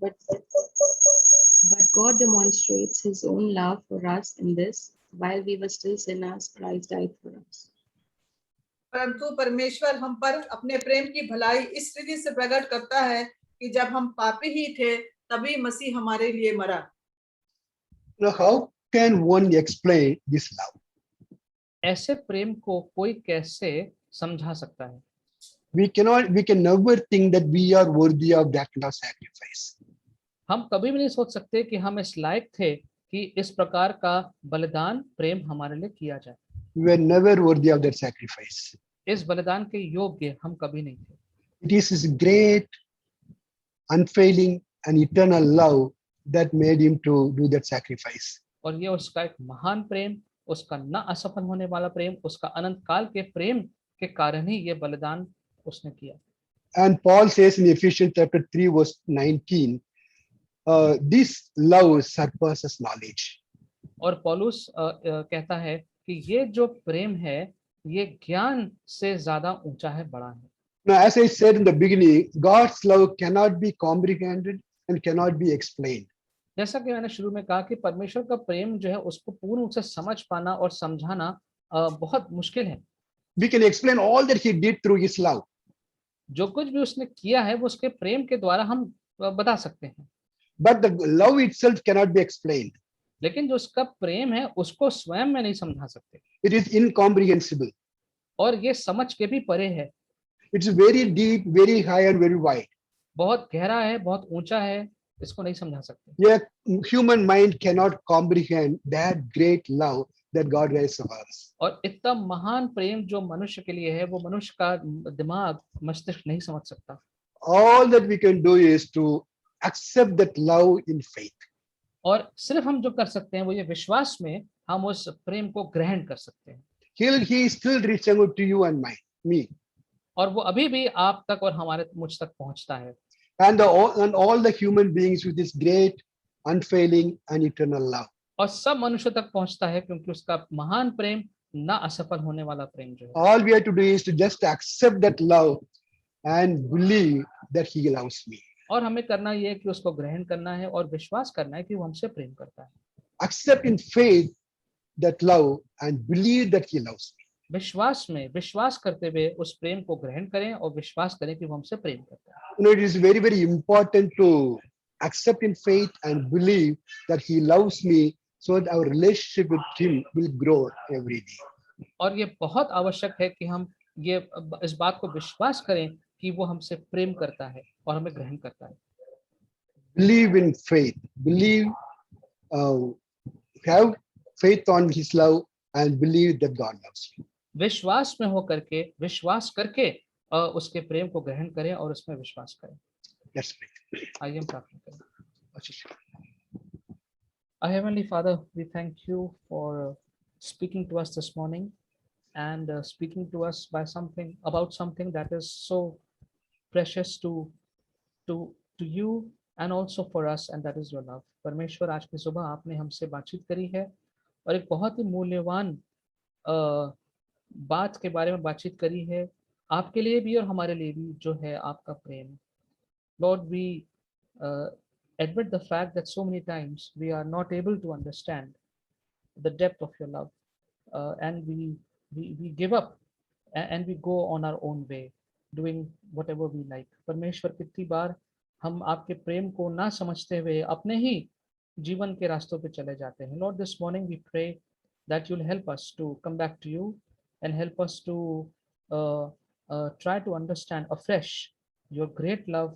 Speaker 7: But God demonstrates his own love for us in this, while we were still sinners, Christ died for us.
Speaker 4: परंतु परमेश्वर हम पर अपने प्रेम की भलाई इस रीति से प्रकट करता है कि जब हम पापी ही थे तभी मसीह हमारे लिए मरा।
Speaker 2: Now, how can one explain this love?
Speaker 1: ऐसे प्रेम को कोई कैसे समझा सकता है?
Speaker 2: We can never think that we are worthy of that kind of sacrifice.
Speaker 1: हम कभी भी नहीं सोच सकते कि हम इस लायक थे कि इस प्रकार का बलिदान प्रेम हमारे लिए किया जाए।
Speaker 2: We were never worthy of that sacrifice.
Speaker 1: इस बलिदान के योग्य हम कभी नहीं थे।
Speaker 2: It is his great, unfailing, and eternal love that made him to do that sacrifice.
Speaker 1: और ये उसका एक महान प्रेम, उसका न असफल होने वाला प्रेम, उसका अनंत काल के प्रेम के कारण ही ये बलिदान उसने किया।
Speaker 2: And Paul says in Ephesians chapter 3 verse 19, this love surpasses knowledge.
Speaker 1: और पौलुस कहता है कि ये जो प्रेम है ये ज्ञान से ज्यादा ऊंचा है, बड़ा है।
Speaker 2: Now, as I said in the beginning, God's love cannot be comprehended and cannot be explained.
Speaker 1: जैसा कि मैंने शुरू में कहा कि परमेश्वर का प्रेम जो है उसको पूर्ण रूप से समझ पाना और समझाना बहुत मुश्किल है।
Speaker 2: We can explain all that he did through his love.
Speaker 1: जो कुछ भी उसने किया है वो उसके प्रेम के द्वारा हम बता सकते हैं।
Speaker 2: But the love itself cannot be explained.
Speaker 1: लेकिन जो उसका प्रेम है उसको स्वयं में नहीं समझा सकते।
Speaker 2: It is incomprehensible.
Speaker 1: और ये समझ के भी परे है।
Speaker 2: It's very deep, very high, and very wide.
Speaker 1: बहुत गहरा है, बहुत ऊंचा है, इसको नहीं समझा सकते।
Speaker 2: Yet human mind cannot comprehend that great love that God has for us.
Speaker 1: और इतना महान प्रेम जो मनुष्य के लिए है वो मनुष्य का दिमाग, मस्तिष्क नहीं समझ सकता।
Speaker 2: All that we can do is to accept that love in faith.
Speaker 1: और सिर्फ हम जो कर सकते हैं वो ये विश्वास में हम उस प्रेम को ग्रहण कर सकते हैं।
Speaker 2: He is still reaching out to you and me.
Speaker 1: और वो अभी भी आप तक और हमारे मुझ तक पहुंचता है।
Speaker 2: And all the human beings with this great, unfailing, and eternal love.
Speaker 1: और सब मनुष्य तक पहुंचता है क्योंकि उसका महान प्रेम, ना असफल होने वाला प्रेम जो है।
Speaker 2: All we have to do is to just accept that love and believe that he loves me.
Speaker 1: और हमें करना ये है कि उसको ग्रहण करना है और विश्वास करना है कि वो हमसे प्रेम करता है।
Speaker 2: Accept in faith that love and believe that he loves me.
Speaker 1: विश्वास में विश्वास करते हुए उस प्रेम को ग्रहण करें और विश्वास करें कि वो हमसे प्रेम करता है।
Speaker 2: You know, it is very, very important to accept in faith and believe that he loves me so that our relationship with him will grow every day.
Speaker 1: और ये बहुत आवश्यक है कि हम ये इस बात को विश्वास करें कि वो हमसे प्रेम करता है और हमें ग्रहण करता है।
Speaker 2: Believe in faith. Have faith on his love and believe that God loves you.
Speaker 1: विश्वास में होकर के, विश्वास करके उसके प्रेम को ग्रहण करें और उसमें विश्वास करें।
Speaker 2: Let's pray.
Speaker 1: आइए हम प्रार्थना करें। Our Heavenly Father, we thank you for speaking to us this morning and speaking to us by something that is so precious to you and also for us, and that is your love. परमेश्वर, आज की सुबह आपने हमसे बातचीत करी है और एक बहुत ही मूल्यवान बात के बारे में बातचीत करी है, आपके लिए भी और हमारे लिए भी, जो है आपका प्रेम. Lord, we admit the fact that so many times we are not able to understand the depth of your love, and we give up and we go on our own way, doing whatever we like. परमेश्वर, कितनी बार हम आपके प्रेम को ना समझते हुए अपने ही जीवन के रास्तों पे चले जाते हैं. Lord, this morning we pray that you'll help us to come back to you and help us to try to understand afresh your great love,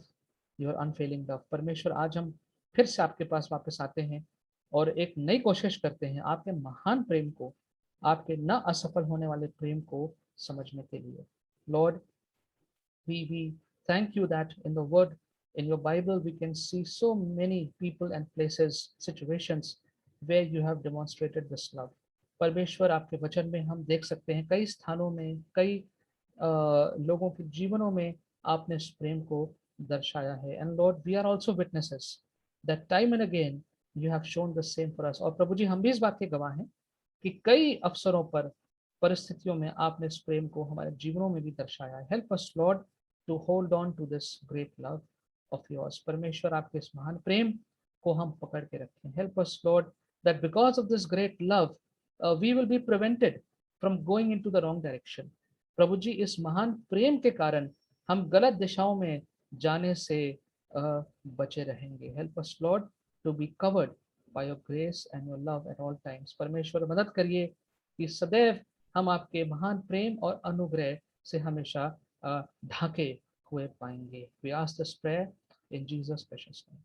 Speaker 1: your unfailing love. परमेश्वर, आज हम फिर से आपके पास वापस आते हैं और एक नई कोशिश करते हैं आपके महान प्रेम को, आपके न असफल होने वाले प्रेम को समझने के लिए. Lord, we thank you that in the word, in your Bible, we can see so many people and places, situations where you have demonstrated this love. परमेश्वर, आपके वचन में हम देख सकते हैं कई स्थानों में, कई लोगों के जीवनों में आपने इस प्रेम को दर्शाया है. And Lord, we are also witnesses that time and again you have shown the same for us. और प्रभु जी, हम भी इस बात के गवाह हैं कि कई अवसरों पर, परिस्थितियों में आपने इस प्रेम को हमारे जीवनों में भी दर्शाया है. Help us, Lord, to hold on to this great love of yours. परमेश्वर, आपके इस महान प्रेम को हम पकड़ के रखें. Help us, Lord, that because of this great love, we will be prevented from going into the wrong direction. प्रभु जी, इस महान प्रेम के कारण हम गलत दिशाओं में जाने से बचे रहेंगे. Help us, Lord, to be covered by your grace and your love at all times. परमेश्वर, मदद करिए कि सदैव हम आपके महान प्रेम और अनुग्रह से हमेशा ढाके हुए पाएंगे. We ask this prayer in Jesus' precious name.